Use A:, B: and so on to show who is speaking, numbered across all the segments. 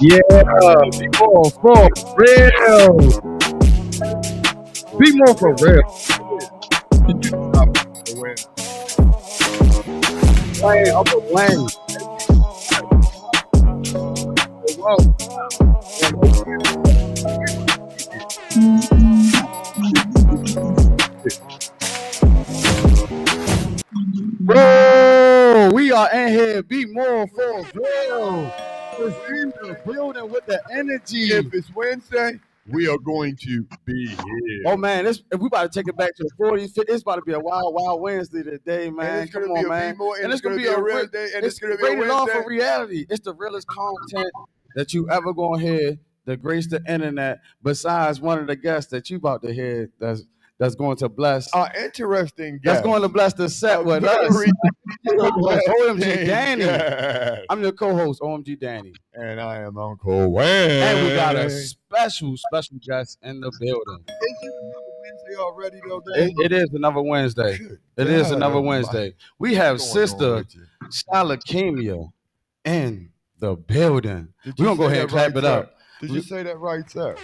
A: Yeah, be more for real. Be more for real. Wayne, Uncle Wayne. Whoa. Bro, we are in here. Be more for real. It's in the building with the energy.
B: If it's Wednesday, we are going to be here.
A: Oh man, we about to take it back to the 40s. It's about to be a wild, wild Wednesday today, man.
B: And it's
A: Come
B: gonna be
A: on,
B: a
A: man.
B: BMore, and
A: it's
B: gonna be a real day, and it's gonna be a
A: rated off
B: Wednesday.
A: of reality. It's the realest content that you ever gonna hear that grace the internet. Besides one of the guests that you about to hear, that's going to bless.
B: Interesting guest.
A: That's going to bless the set with us. OMG Danny.
B: Yes.
A: I'm your co-host, OMG Danny.
B: And I am Uncle Wayne.
A: And we got a special guest in the building.
B: Wednesday already, though,
A: it is another Wednesday. It is another Wednesday. We have Sister Shalakemia in the building. We're going to go ahead and clap it up.
B: Did you say that right, sir?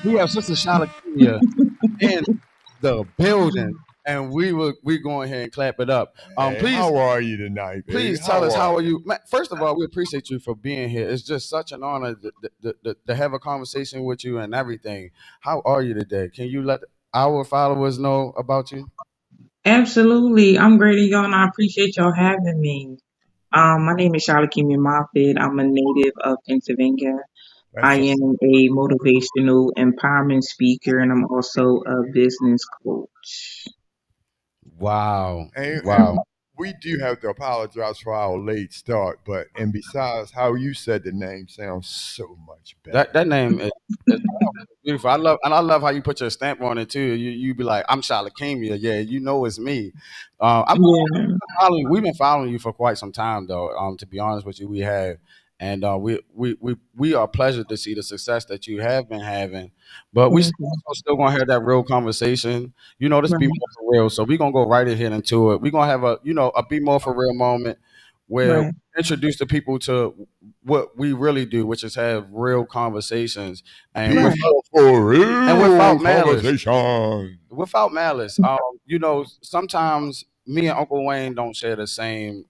A: We have Sister Shalakemia in the building. And we go ahead and clap it up.
B: Please, how are you tonight, baby?
A: Please tell us how are you. First of all, we appreciate you for being here. It's just such an honor to have a conversation with you and everything. How are you today? Can you let our followers know about you?
C: Absolutely. I'm great, and y'all, and I appreciate y'all having me. My name is Shalakemia Moffitt. I'm a native of Pennsylvania. I am a motivational empowerment speaker, and I'm also a business coach.
A: Wow.
B: And we do have to apologize for our late start, and besides, how you said the name sounds so much better.
A: That name is beautiful. I love how you put your stamp on it too. You be like, I'm Shalakemia. Yeah, you know it's me. We've been following you for quite some time though. To be honest with you, we have. And we are pleased to see the success that you have been having, but we still gonna have that real conversation. This Be More for Real. So we're gonna go right ahead into it. We're gonna have a Be More for Real moment where we introduce the people to what we really do, which is have real conversations and without malice. Without malice. Sometimes me and Uncle Wayne don't share the same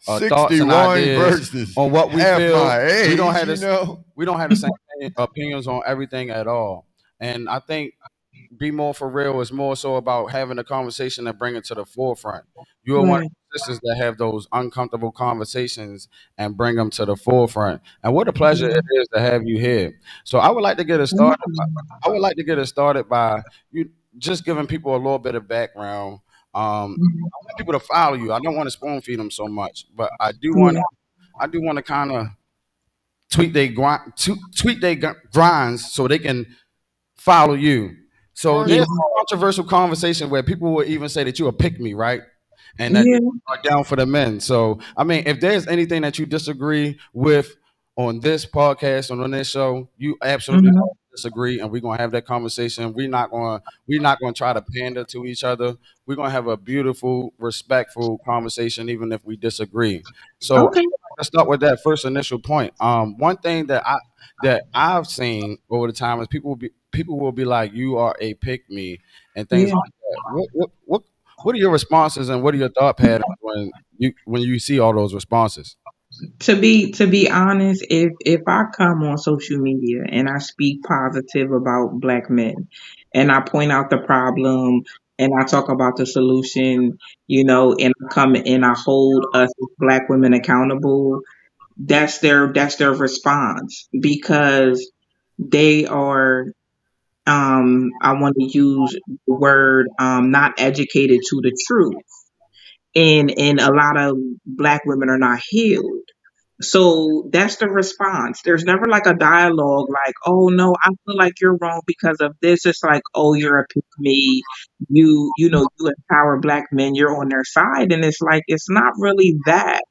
A: thoughts and ideas on what we feel. We don't have the same opinions on everything at all. And I think Be More for Real is more so about having a conversation and bring it to the forefront. You are one of the sisters that have those uncomfortable conversations and bring them to the forefront. And what a pleasure it is to have you here. So I would like to get it started. By you just giving people a little bit of background. I want people to follow you. I don't want to spoon feed them so much, but I do want to kind of tweak their grinds so they can follow you. So there's a controversial conversation where people will even say that you a pick me, right? And that you are down for the men. So I mean, if there's anything that you disagree with on this podcast and on this show, you absolutely disagree, and we're gonna have that conversation. We're not gonna try to pander to each other. We're gonna have a beautiful, respectful conversation, even if we disagree. So let's start with that first initial point. One thing that I've seen over the time is people will be like, "You are a pick me," and things like that. What are your responses and what are your thought patterns when you see all those responses?
C: To be honest, if I come on social media and I speak positive about black men and I point out the problem and I talk about the solution, and I come and I hold us as black women accountable, that's their response, because they are, I want to use the word, not educated to the truth. And a lot of black women are not healed. So that's the response. There's never like a dialogue like, oh no, I feel like you're wrong because of this. It's like, oh, you're a pick me. You empower black men, you're on their side. And it's like, it's not really that.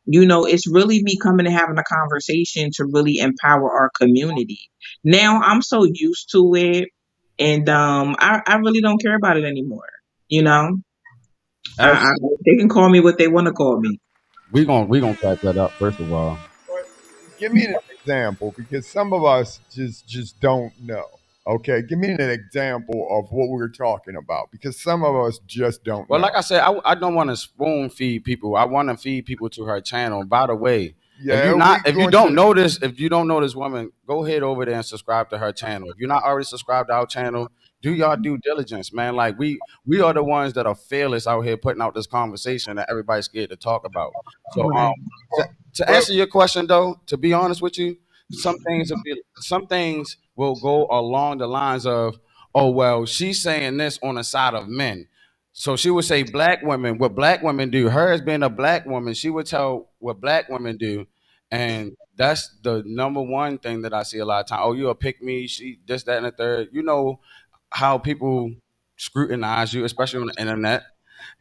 C: It's really me coming and having a conversation to really empower our community. Now I'm so used to it, and I really don't care about it anymore. You know, I, they can call me what they want to call me.
A: We gonna crack that up first of all.
B: But give me an example because some of us just don't know. Okay, give me an example of what we're talking about because some of us just don't
A: Well,
B: know.
A: like I said, I don't want to spoon feed people. I want to feed people to her channel. By the way,
B: Yeah, we
A: if you
B: going
A: don't
B: to.
A: know this, if you don't know this woman, go ahead over there and subscribe to her channel. If you're not already subscribed to our channel, do y'all due diligence, man. Like we are the ones that are fearless out here putting out this conversation that everybody's scared to talk about. So
C: Right.
A: to
B: Well,
A: answer your question though, to be honest with you, some things will go along the lines of, oh well, she's saying this on the side of men. So she would say black women, what black women do. Her as being a black woman, she would tell what black women do, and that's the number one thing that I see a lot of time. Oh, you a pick me, she this, that, and the third. You know how people scrutinize you, especially on the internet,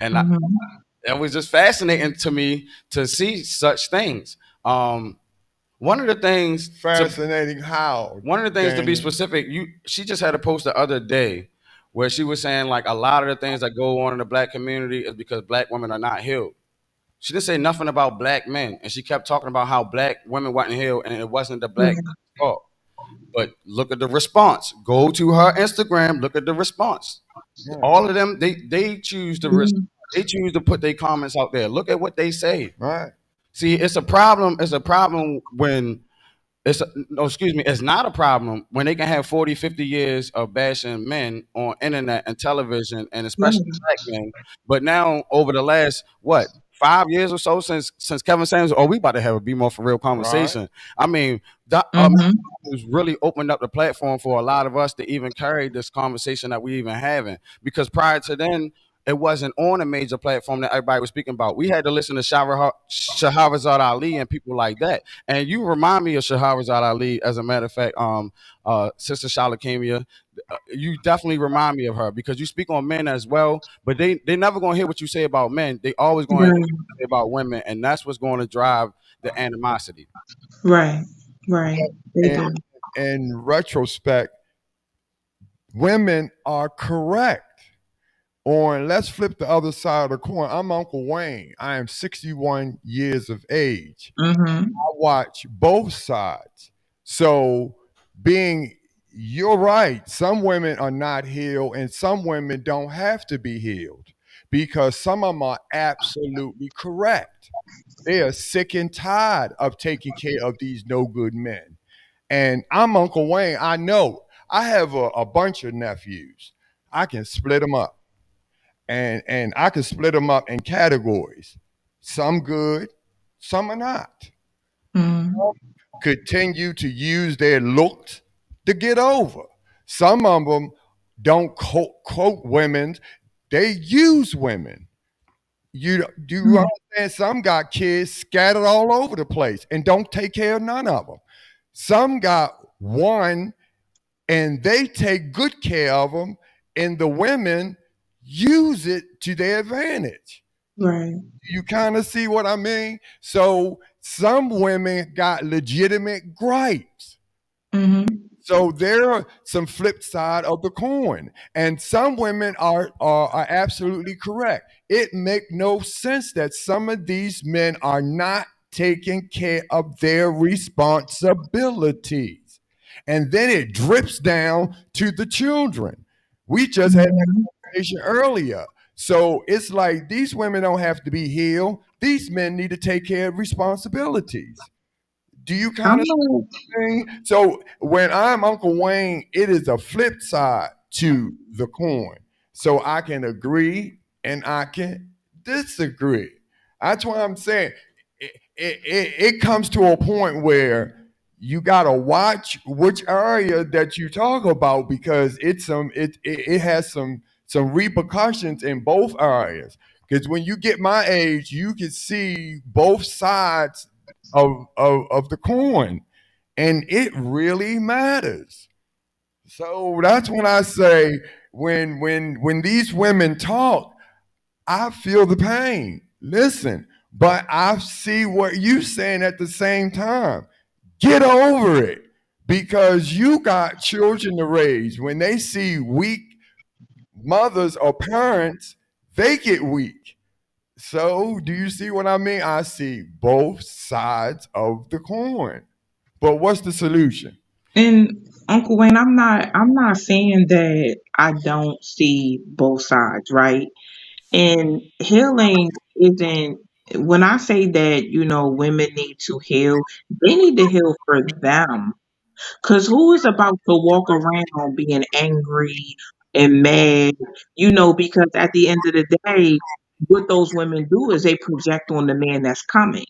A: and
C: Hmm.
A: it was just fascinating to me to see such things. Um, one of the things to
B: fascinating how,
A: one of the things to be
B: Daniel.
A: specific, she just had a post the other day where she was saying like a lot of the things that go on in the black community is because black women are not healed. She didn't say nothing about black men, and she kept talking about how black women wasn't healed, and it wasn't the black
C: Right.
A: fault. But look at the response. Go to her Instagram. Look at the response.
B: Right,
A: All of them, they choose to
C: Mhm.
A: they choose to put their comments out there. Look at what they say.
B: right,
A: See, it's a problem. It's a problem when no, excuse me, it's not a problem when they can have 40, 50 years of bashing men on internet and television and especially
C: Right.
A: black men. But now over the last what 5 years or so since Kevin Samuels, oh, we about to have a Be More for Real
B: right.
A: conversation. I mean, that
C: Mhm.
A: was really opened up the platform for a lot of us to even carry this conversation that we even having. Because prior to then, it wasn't on a major platform that everybody was speaking about. We had to listen to Shahrazad Ali and people like that. And you remind me of Shahrazad Ali, as a matter of fact, Sister Shalakemia. You definitely remind me of her because you speak on men as well, but they never gonna hear what you say about men. They always gonna hear what
C: Right.
A: you say about women, and that's what's going to drive the animosity.
C: Right. Right. They
B: And
C: do.
B: in retrospect, women are correct. On let's flip the other side of the coin. I'm Uncle Wayne. I am 61 years of age.
C: Mhm.
B: I watch both sides. So being you're right. Some women are not healed, and some women don't have to be healed because some of them are absolutely correct. They are sick and tired of taking care of these no good men. And I'm Uncle Wayne. I know I have a bunch of nephews. I can split them up, and I can split them up in categories. Some good, some are not.
C: Mhm.
B: Continue to use their looks to get over. Some of them don't quote women; they use women. You do you
C: Mhm.
B: understand? Some got kids scattered all over the place and don't take care of none of them. Some got one and they take good care of them, and the women use it to their advantage.
C: Right.
B: You kind of see what I mean? So some women got legitimate gripes.
C: Mhm.
B: So there are some flip side of the coin, and some women are absolutely correct. It make no sense that some of these men are not taking care of their responsibilities, and then it drips down to the children. We just had that
C: Mhm.
B: conversation earlier. So it's like these women don't have to be healed. These men need to take care of responsibilities. Do you
C: I'm
B: kind of
C: not.
B: thing? So when I'm Uncle Wayne, it is a flip side to the coin. So I can agree and I can disagree. That's why I'm saying it comes to a point where you gotta watch which area that you talk about because it has some repercussions in both areas. Because when you get my age, you can see both sides of the coin, and it really matters. So that's when I say when these women talk, I feel the pain. Listen, but I see what you saying at the same time. Get over it because you got children to raise. When they see weak mothers or parents, they get weak. So, do you see what I mean? I see both sides of the coin. But what's the solution?
C: And Uncle Wayne, I'm not saying that I don't see both sides, right? And healing isn't, when I say that, women need to heal, they need to heal for them. Because who is about to walk around being angry and mad? Because at the end of the day, what those women do is they project on the man that's coming.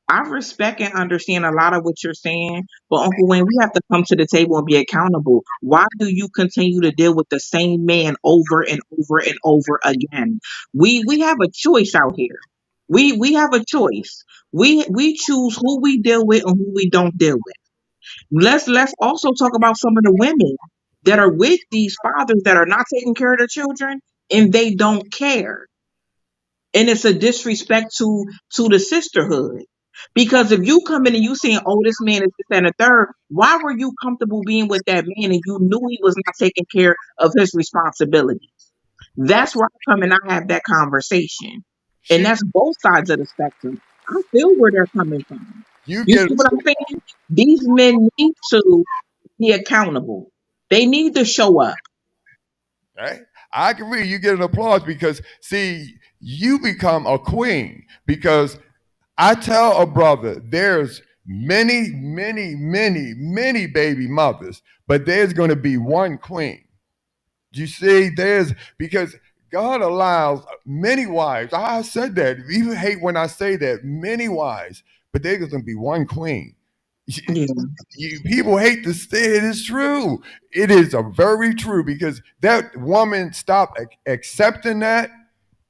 C: I respect and understand a lot of what you're saying, but Uncle Wayne, we have to come to the table and be accountable. Why do you continue to deal with the same man over and over and over again? We have a choice out here. We have a choice. We choose who we deal with and who we don't deal with. Let's also talk about some of the women that are with these fathers that are not taking care of their children and they don't care. And it's a disrespect to the sisterhood. Because if you come in and you saying, "Oh, this man is this that, and the third," why were you comfortable being with that man and you knew he was not taking care of his responsibilities? That's where I come and I have that conversation. And
B: She,
C: that's both sides of the spectrum. I feel where they're coming from.
B: you
C: You
B: get
C: see what I'm saying? These men need to be accountable. They need to show up.
B: right? I agree. You get an applause because see, you become a queen because I tell a brother there's many, many, many, many baby mothers, but there's going to be one queen. You see, there's because God allows many wives. I said that. You hate when I say that. Many wives, but there's going to be one queen.
C: Yeah.
B: People hate to say it. It's true. It is a very true because that woman stop accepting that,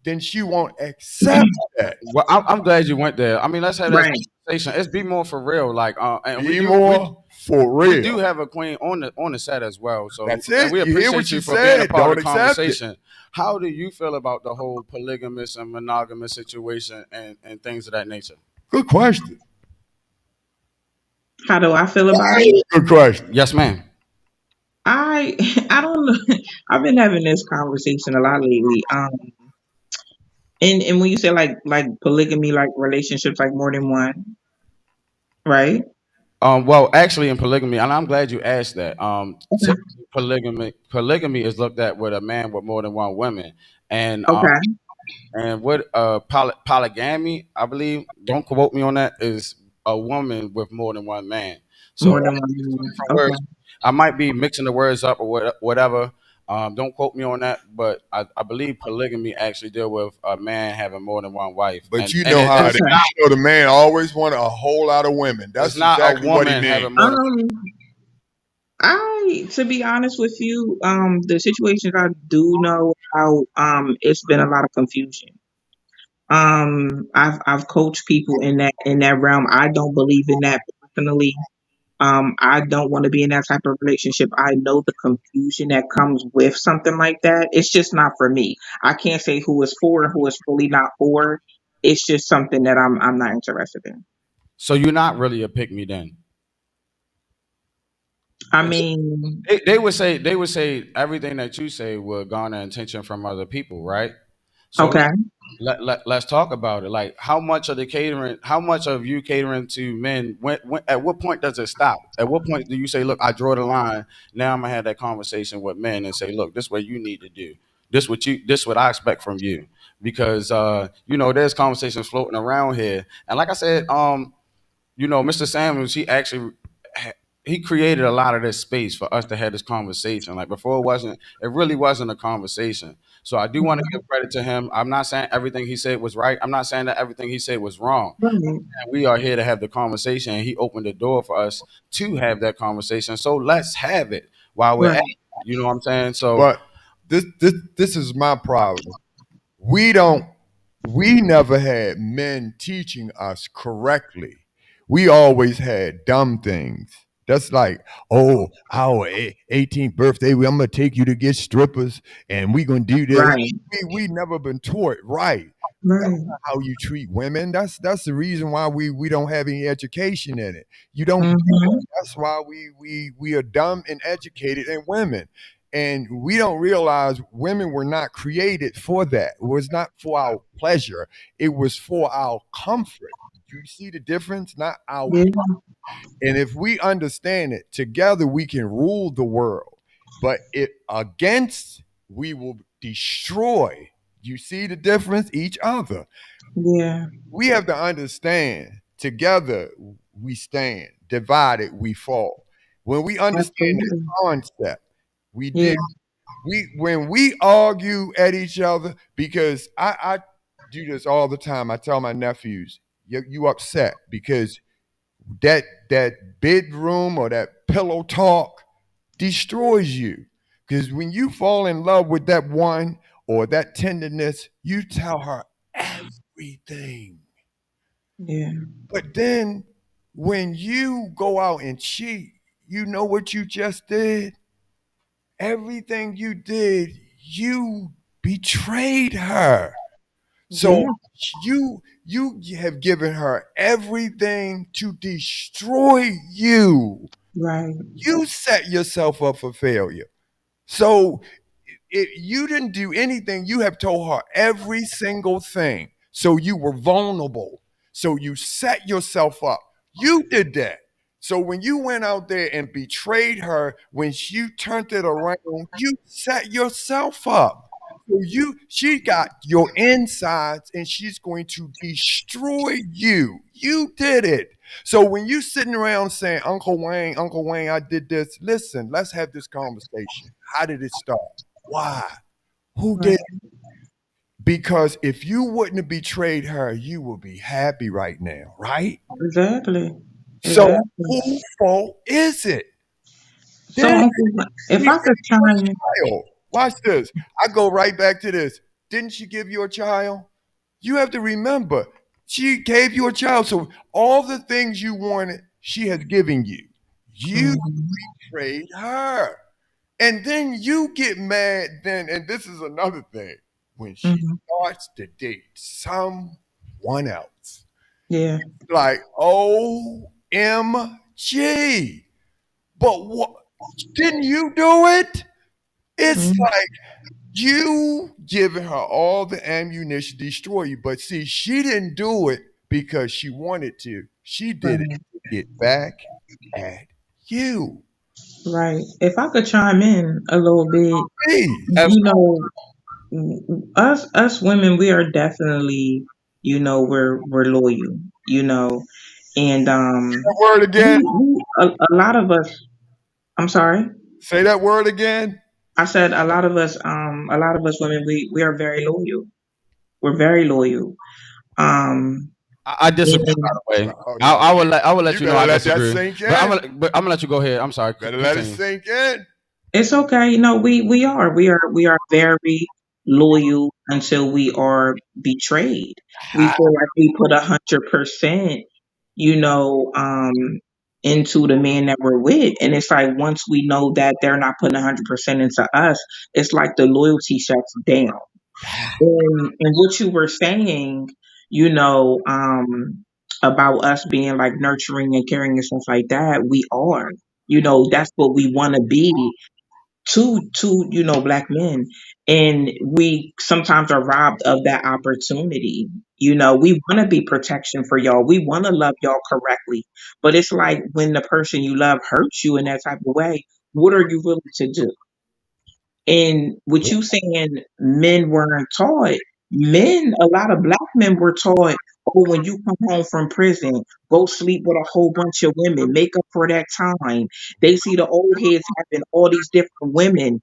B: then she won't accept that.
A: Well, I'm glad you went there. I mean, let's have that
C: Right.
A: conversation. It's be more for real. Like, and we
B: Be
A: do we
B: more for
A: we do
B: real.
A: have a queen on the set as well. So,
B: That's
A: and
B: it.
A: we
B: You hear
A: appreciate
B: what you
A: you for being a
B: said.
A: part of
B: Don't
A: the
B: accept it.
A: conversation. How do you feel about the whole polygamous and monogamous situation and things of that nature?
B: Good question.
C: How do I feel about it?
B: Good question.
A: Yes, ma'am.
C: I I don't know. I've been having this conversation a lot lately. And when you say like polygamy, like relationships, like more than one, right?
A: Well, actually, in polygamy, and I'm glad you asked that.
C: Okay.
A: Typically polygamy is looked at with a man with more than one woman, and
C: Okay.
A: what polygamy, I believe, don't quote me on that, is a woman with more than one man. So
C: More than one.
A: two different
C: Okay.
A: words. I might be mixing the words up or whatever. Don't quote me on that, but I believe polygamy actually deal with a man having more than one wife,
B: But
A: and
B: you
A: and
B: know how it is.
C: Okay.
B: You know the man always want a whole lot of women.
A: it's
B: That's
A: not a
B: exactly what he
A: woman
B: means.
A: having more than.
C: Um, to be honest with you, the situations I do know how, it's been a lot of confusion. I've coached people in that realm. I don't believe in that personally. I don't want to be in that type of relationship. I know the confusion that comes with something like that. It's just not for me. I can't say who is for and who is fully not for. It's just something that I'm not interested in.
A: So you're not really a pick me then.
C: I mean,
A: They would say everything that you say will garner attention from other people, right? So
C: okay.
A: let's talk about it. Like, how much of you catering to men? At what point does it stop? At what point do you say, "Look, I draw the line. Now I'm gonna have that conversation with men and say, look, this is what you need to do. This what I expect from you." Because there's conversations floating around here, and like I said, Mr. Samuels, he actually he created a lot of this space for us to have this conversation. Like before, it really wasn't a conversation. So I do want to
C: Mhm.
A: give credit to him. I'm not saying everything he said was right. I'm not saying that everything he said was wrong.
C: Right,
A: And we are here to have the conversation, and he opened the door for us to have that conversation. So let's have it while we're at
C: right,
A: it. You know what I'm saying? So
B: But this is my problem. We don't we never had men teaching us correctly. We always had dumb things. That's like, oh, our 18th birthday, I'm gonna take you to get strippers, and we gonna do this.
C: right,
B: We never been taught right. That's
C: right.
B: not how you treat women. That's the reason why we don't have any education in it. You don't get it.
C: Mhm.
B: That's why we are dumb and educated in women. And we don't realize women were not created for that. It was not for our pleasure. It was for our comfort. You see the difference? Not our.
C: Yeah,
B: And if we understand it together, we can rule the world. But it against, we will destroy. You see the difference? Each other.
C: yeah,
B: We have to understand together we stand, divided we fall. When we understand this
C: absolutely.
B: concept, we
C: Yeah,
B: deal. We when we argue at each other, because I do this all the time. I tell my nephews, you upset because that bedroom or that pillow talk destroys you. Because when you fall in love with that one or that tenderness, you tell her everything.
C: yeah,
B: But then when you go out and cheat, you know what you just did? Everything you did, you betrayed her. So
C: yeah,
B: you have given her everything to destroy you.
C: right,
B: You set yourself up for failure. So you didn't do anything. You have told her every single thing. So you were vulnerable. So you set yourself up. You did that. So when you went out there and betrayed her, when you turned it around, you set yourself up. So she got your insides and she's going to destroy you. You did it. So when you sitting around saying, Uncle Wayne, I did this, listen, let's have this conversation. How did it start? Why? Who did?
C: right.
B: Because if you wouldn't have betrayed her, you would be happy right now, right?
C: Exactly,
B: So
C: exactly.
B: whose fault is it?
C: So,
B: Then
C: Uncle,
B: she
C: if I
B: gave
C: could
B: you
C: chime in,
B: a child. Watch this. I go right back to this. Didn't she give you a child? You have to remember, she gave you a child. So all the things you wanted, she has given you. You
C: mhm,
B: betrayed her. And then you get mad then, and this is another thing, when she
C: mhm,
B: starts to date someone else.
C: yeah,
B: Like, OMG. But what, didn't you do it? It's
C: mhm,
B: like you giving her all the ammunition to destroy you. But see, she didn't do it because she wanted to. She did it
C: right,
B: to get back at you.
C: right. If I could chime in a little bit,
B: Please.
A: as
C: you know, us women, we are definitely, we're loyal, and
B: That word again.
C: a lot of us. I'm sorry.
B: Say that word again.
C: I said a lot of us women, we are very loyal. We're very loyal. Um,
A: I disagree. By
C: and
A: the way,
B: Oh, you,
A: I will let
B: you
A: you know
B: better
A: I
B: let that
A: disagree.
B: sink
A: But
B: in.
A: I'm gonna let you go ahead. I'm sorry.
B: Better let it
A: Continue.
B: sink in.
C: it's okay. No, we are very loyal until we are betrayed. We
B: Ha,
C: feel like we put 100%, you know, um, into the man that we're with, and it's like once we know that they're not putting 100% into us, it's like the loyalty shuts down. And what you were saying, you know, about us being like nurturing and caring and stuff like that, we are. That's what we want to be to black men, and we sometimes are robbed of that opportunity. We want to be protection for y'all, we want to love y'all correctly, but it's like when the person you love hurts you in that type of way, what are you willing to do? And what you saying, men weren't taught, men, a lot of black men were taught, Oh, when you come home from prison, go sleep with a whole bunch of women, make up for that time. They see the old heads having all these different women.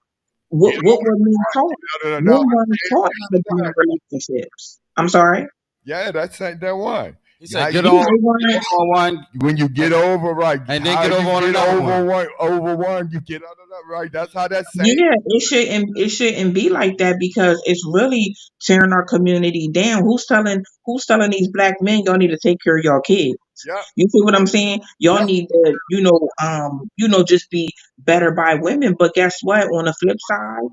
B: Get
C: What were men taught?
B: over no,
C: Men weren't taught how to be in relationships. I'm sorry.
B: yeah, that's that one.
A: He
B: How
A: said,
C: Yeah, they weren't.
A: on one,
B: when you get over right,
A: and then
B: how
A: get
B: you
A: over on
B: get
A: another
B: over
A: one.
B: one, you get out of that right. That's how that saying.
C: Yeah, it shouldn't be like that because it's really tearing our community down. Who's telling these black men y'all need to take care of y'all kids?
B: Yep.
C: You see what I'm saying? Y'all
A: Yep.
C: need to, just be better by women. But guess what? On the flip side,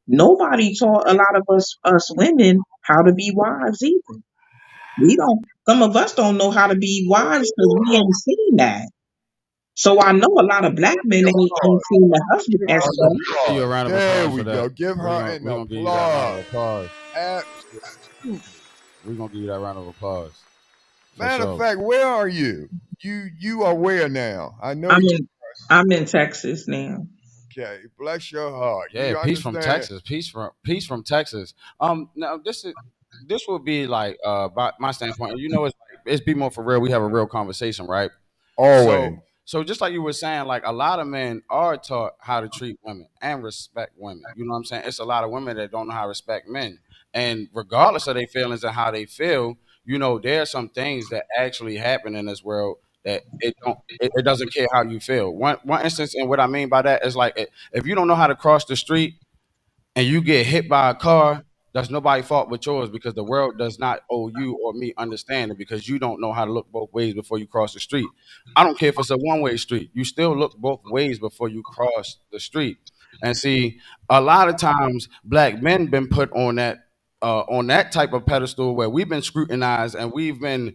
C: nobody taught a lot of us women how to be wives either. We don't. Some of us don't know how to be wives because we ain't seen that. So I know a lot of black men ain't seen the husband
B: Give her
A: Oh,
C: aspect.
A: look,
B: an
A: we're gonna give you a
B: applause.
A: round of
B: There
A: applause
B: we
A: for
B: go.
A: that.
B: Give
A: We're
B: her
A: gonna
B: an
A: we're gonna give you that round of
B: applause.
A: applause.
B: Absolutely.
A: We're gonna give you that round of applause for
B: Matter of
A: sure.
B: fact, where are you? You are where now? I know
C: I'm
B: you.
C: in I'm in Texas now.
B: Okay. Bless your heart.
A: Yeah,
B: You
A: peace from
B: understand?
A: Texas. Peace from Texas. Now this will be like by my standpoint. You know, it's be more for real. We have a real conversation, right?
B: Always.
A: So just like you were saying, like a lot of men are taught how to treat women and respect women. You know what I'm saying? It's a lot of women that don't know how to respect men. And regardless of their feelings and how they feel, there are some things that actually happen in this world that it doesn't care how you feel. One instance, and what I mean by that is like if you don't know how to cross the street and you get hit by a car, that's nobody's fault but yours because the world does not owe you or me understanding because you don't know how to look both ways before you cross the street. I don't care if it's a one-way street. You still look both ways before you cross the street. And see, a lot of times black men been put on that type of pedestal where we've been scrutinized and we've been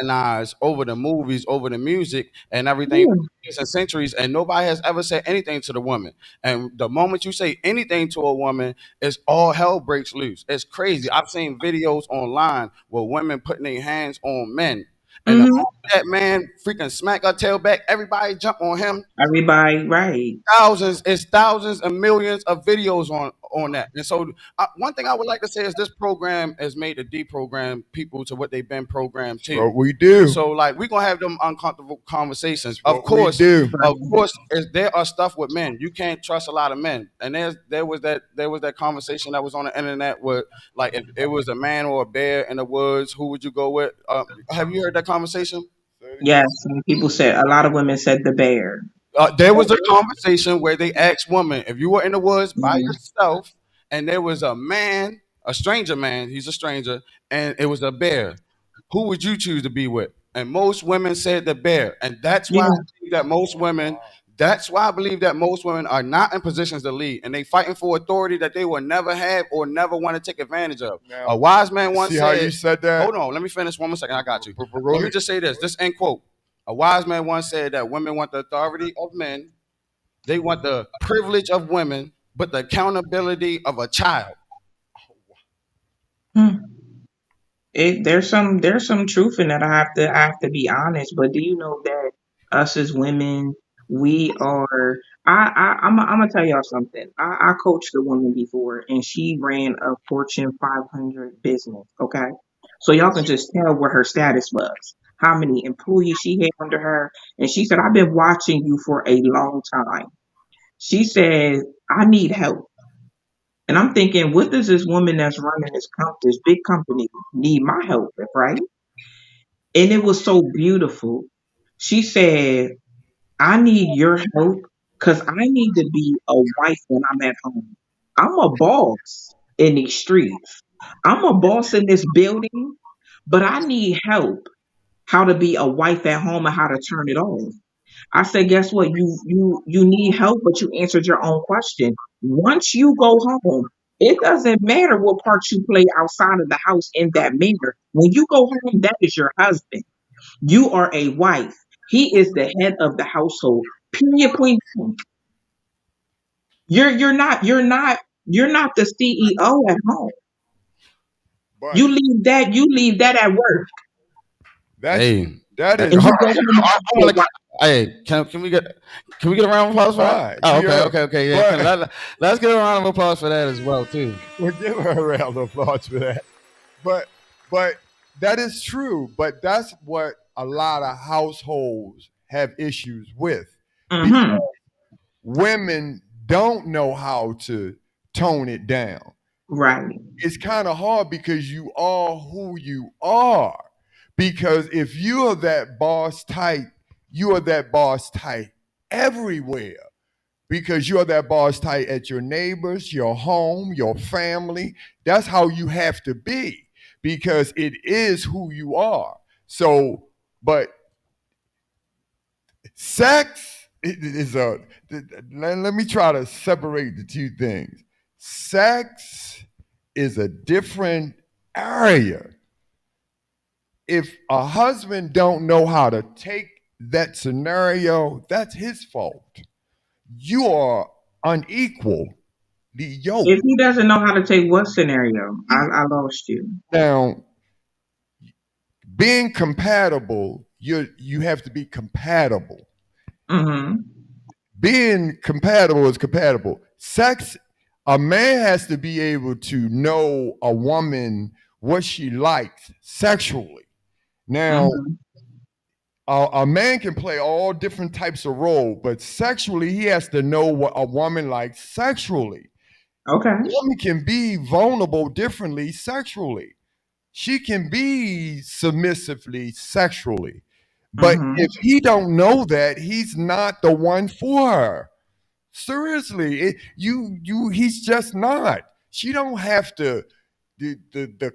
A: villainized over the movies, over the music, and everything for
C: Yeah.
A: years and centuries, and nobody has ever said anything to the woman. And the moment you say anything to a woman, it's all hell breaks loose. It's crazy. I've seen videos online where women putting their hands on men. And the
C: Hmm.
A: moment that man freaking smack her tail back, everybody jump on him.
C: Everybody, right.
A: Thousands and millions of videos on that. And so one thing I would like to say is this program has made to deprogram people to what they've been programmed
B: That's
A: to.
B: what we do.
A: So like we're gonna have them uncomfortable conversations.
B: That's what we do.
A: Of course, there are stuff with men. You can't trust a lot of men. And there was that conversation that was on the internet where like if it was a man or a bear in the woods, who would you go with? Have you heard that conversation?
B: Say it again.
C: Yes, and people said a lot of women said the bear.
A: There was a conversation where they asked women if you were in the woods by
C: Mhm.
A: yourself and there was a man, a stranger man, he's a stranger, and it was a bear. Who would you choose to be with? And most women said the bear. And
C: Yeah.
A: that's why I believe that most women are not in positions to lead and they fighting for authority that they will never have or never want to take advantage of.
B: Now,
A: A wise man once
B: see how you
A: said,
B: said that?
A: hold on, let me finish one more second. I got you.
B: Go
A: Let me
B: ahead.
A: just say this end quote. A wise man once said that women want the authority of men, they want the privilege of women, but the accountability of a child.
C: Hmm. There's some truth in that. I have to be honest. But do you know that us as women, we are. I'm gonna tell y'all something. I coached a woman before, and she ran a Fortune 500 business. Okay, so y'all can just tell what her status was, how many employees she had under her, and she said, "I've been watching you for a long time." She said, "I need help." And I'm thinking, what does this woman that's running this big company need my help with, right? And it was so beautiful. She said, I need your help because I need to be a wife when I'm at home. I'm a boss in these streets. I'm a boss in this building, but I need help how to be a wife at home and how to turn it off. I said, guess what? You need help, but you answered your own question. Once you go home, it doesn't matter what part you play outside of the house in that manner. When you go home, that is your husband. You are a wife. He is the head of the household. Period. Point blank. You're not the CEO at home.
B: But
C: You leave that at work,
B: that's
A: Hey,
B: that
A: uh,
B: is
C: and
A: hold
C: you go home and
A: I
C: be a
A: want to.
C: wife.
A: Hey, can we get a round of applause for that?
B: fine.
A: Oh, okay,
B: Yeah.
A: okay, okay. Yeah,
B: But
A: let's get a round of applause for that as well too.
B: we'll give her a round of applause for that. But but that is true, but that's what a lot of households have issues with. Because
C: Mm-hmm.
B: women don't know how to tone it down.
C: Right.
B: It's kind of hard because you are who you are. Because if you are that boss type, you are that boss type everywhere. Because you're that boss type at your neighbors, your home, your family. That's how you have to be because it is who you are. So, but sex is a, let me try to separate the two things. Sex is a different area. If a husband don't know how to take that scenario, that's his fault. You are unequal the yoke.
C: If he doesn't know how to take what scenario, I lost you.
B: Now, being compatible, you have to be compatible.
C: Mm-hmm.
B: Being compatible is compatible. Sex, a man has to be able to know a woman what she likes sexually. Now,
C: Mm-hmm.
B: a man can play all different types of role, but sexually, he has to know what a woman likes sexually. A
C: Okay.
B: woman can be vulnerable differently sexually. She can be submissively sexually. But
C: Mm-hmm.
B: if he don't know that, he's not the one for her. Seriously, he's just not. She don't have to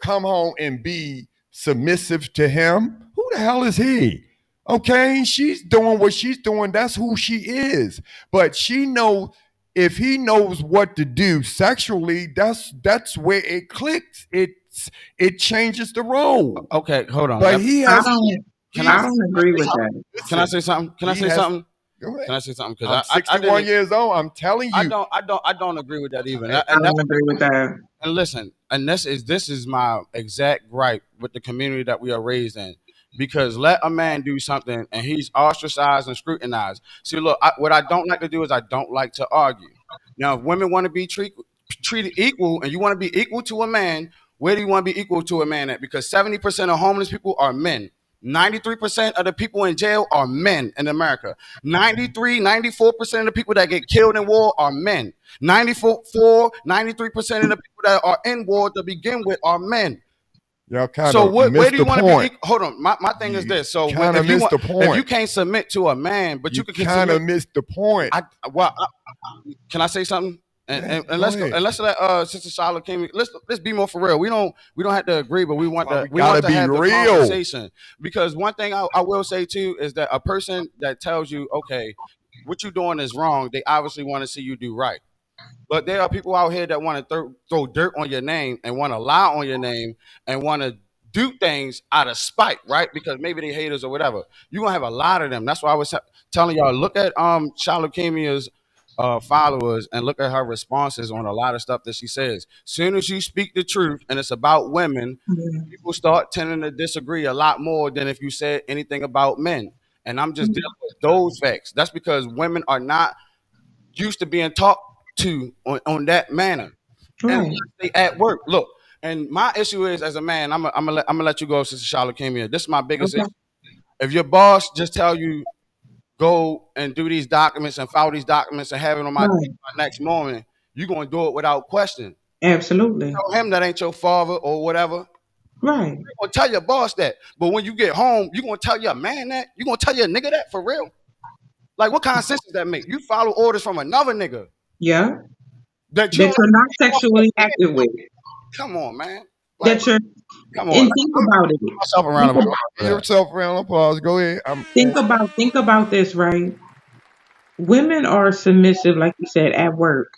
B: come home and be submissive to him. Who the hell is he? Okay, she's doing what she's doing. That's who she is. But she know if he knows what to do sexually, that's where it clicks. It changes the role.
A: Okay, hold on.
B: But he
C: I
B: has
C: don't.
A: Can I
C: I
B: he's
C: don't agree with that.
A: can I
B: listen.
A: say something? Can I
B: He
A: say
B: has
A: something?
B: go ahead.
A: Can I say something?
B: I'm
A: Because I
B: 61
A: didn't.
B: years old. I'm telling you.
A: I don't agree with that even.
B: eh,
C: I
A: And
C: don't agree with that.
A: and listen, and this is my exact gripe with the community that we are raised in. Because let a man do something and he's ostracized and scrutinized. See, look, what I don't like to do is I don't like to argue. Now, if women want to be treated equal and you want to be equal to a man, where do you want to be equal to a man at? Because 70% of homeless people are men. 93% of the people in jail are men in America. 94% of the people that get killed in war are men. 93% of the people that are in war to begin with are men.
B: Y'all kind
A: So
B: of
A: where
B: missed
A: do you
B: the
A: want to be?
B: point.
A: Hold on. My thing is
B: You
A: this. So
B: kind of
A: if you
B: missed
A: want,
B: the
A: if you
B: point.
A: can't submit to a man, but
B: You
A: you can
B: kind
A: submit,
B: of missed the point.
A: well, can I say something?
B: Yeah,
A: And
B: go
A: let's go
B: ahead.
A: and let's let Sister Shalakemia. Let's be more for real. We don't have to agree, but
B: That's why we
A: we
B: gotta
A: want to
B: be
A: have the
B: real.
A: conversation. Because one thing I will say too is that a person that tells you, okay, what you're doing is wrong, they obviously want to see you do right. But there are people out here that want to throw dirt on your name and want to lie on your name and want to do things out of spite, right? Because maybe they haters or whatever. You're gonna have a lot of them. That's why I was telling y'all, look at Shalakemia's followers and look at her responses on a lot of stuff that she says. Soon as you speak the truth and it's about women, people start tending to disagree a lot more than if you said anything about men. And I'm just dealing with those facts. That's because women are not used to being talked to on that manner. And
C: Right.
A: they at work. Look, and my issue is as a man, I'm gonna let you go, Sister Shalakemia. This is my biggest issue.
C: Okay.
A: If your boss just tell you go and do these documents and file these documents and have it on my
C: Right.
A: desk by next morning, you're gonna do it without question.
C: Absolutely.
A: Tell him that ain't your father or whatever.
C: Right.
A: You're gonna tell your boss that. But when you get home, you gonna tell your man that? You gonna tell your nigga that for real? Like what kind of sense does that make? You follow orders from another nigga
C: Yeah.
A: that you
C: That
A: don't
C: you're not
A: even
C: sexually active with.
A: come on, man. Like,
C: That you're
A: come on.
C: and think about it.
A: Myself around
C: Think,
A: of
C: ab-
B: Give yourself a round of applause. Go ahead.
C: think about this, right? Women are submissive, like you said, at work.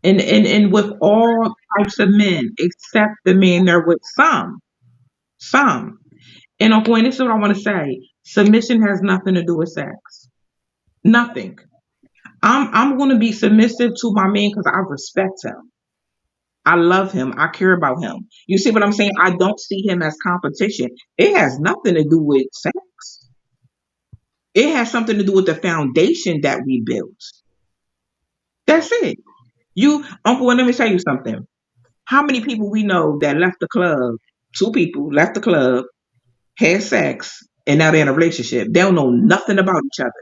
C: And with all types of men, except the men they're with some. Some. And Uncle Wayne, this is what I want to say. Submission has nothing to do with sex. Nothing. I'm gonna be submissive to my man because I respect him. I love him. I care about him. You see what I'm saying? I don't see him as competition. It has nothing to do with sex. It has something to do with the foundation that we built. That's it. You, Uncle, Wayne, let me tell you something. How many people we know that left the club? Two people left the club. had sex, and now they're in a relationship. They don't know nothing about each other.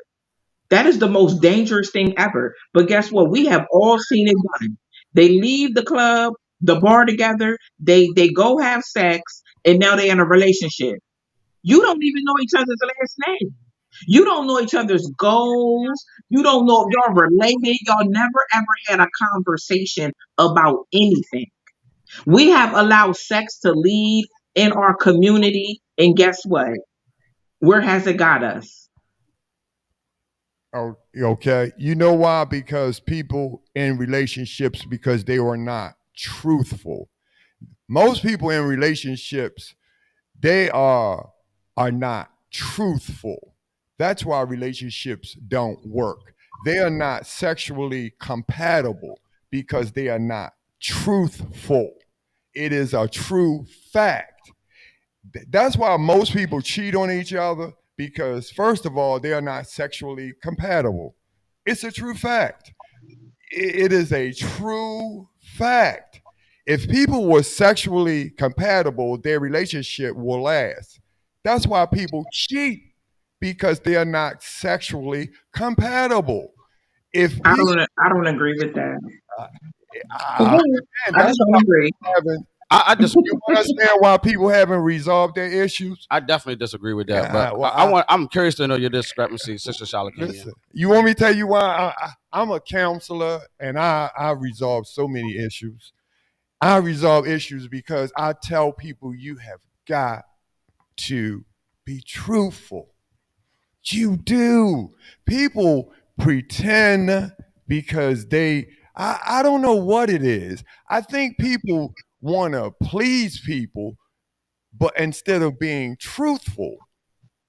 C: That is the most dangerous thing ever. But guess what? We have all seen it done. They leave the club, the bar together, they go have sex, and now they're in a relationship. You don't even know each other's last name. You don't know each other's goals. You don't know if y'all related. Y'all never ever had a conversation about anything. We have allowed sex to lead in our community, and guess what? Where has it got us?
B: Oh, okay. You know why? Because people in relationships, because they were not truthful. Most people in relationships, they are not truthful. That's why relationships don't work. They are not sexually compatible because they are not truthful. It is a true fact. That's why most people cheat on each other because, first of all, they are not sexually compatible. It's a true fact. It is a true fact. If people were sexually compatible, their relationship will last. That's why people cheat because they are not sexually compatible. If people,
C: I don't agree with that.
B: uh,
C: Okay.
B: man,
C: I
B: that's
C: just don't
B: why
C: agree.
B: people haven't.
A: I
B: You
A: disagree.
B: understand why people haven't resolved their issues?
A: I definitely disagree with that. But
B: Yeah, well,
A: I'm curious to know your discrepancy, Sister Shalakemia.
B: listen. You want me to tell you why? I'm a counselor and I resolve so many issues. I resolve issues because I tell people you have got to be truthful. You do. People pretend because I don't know what it is. I think people want to please people, but instead of being truthful,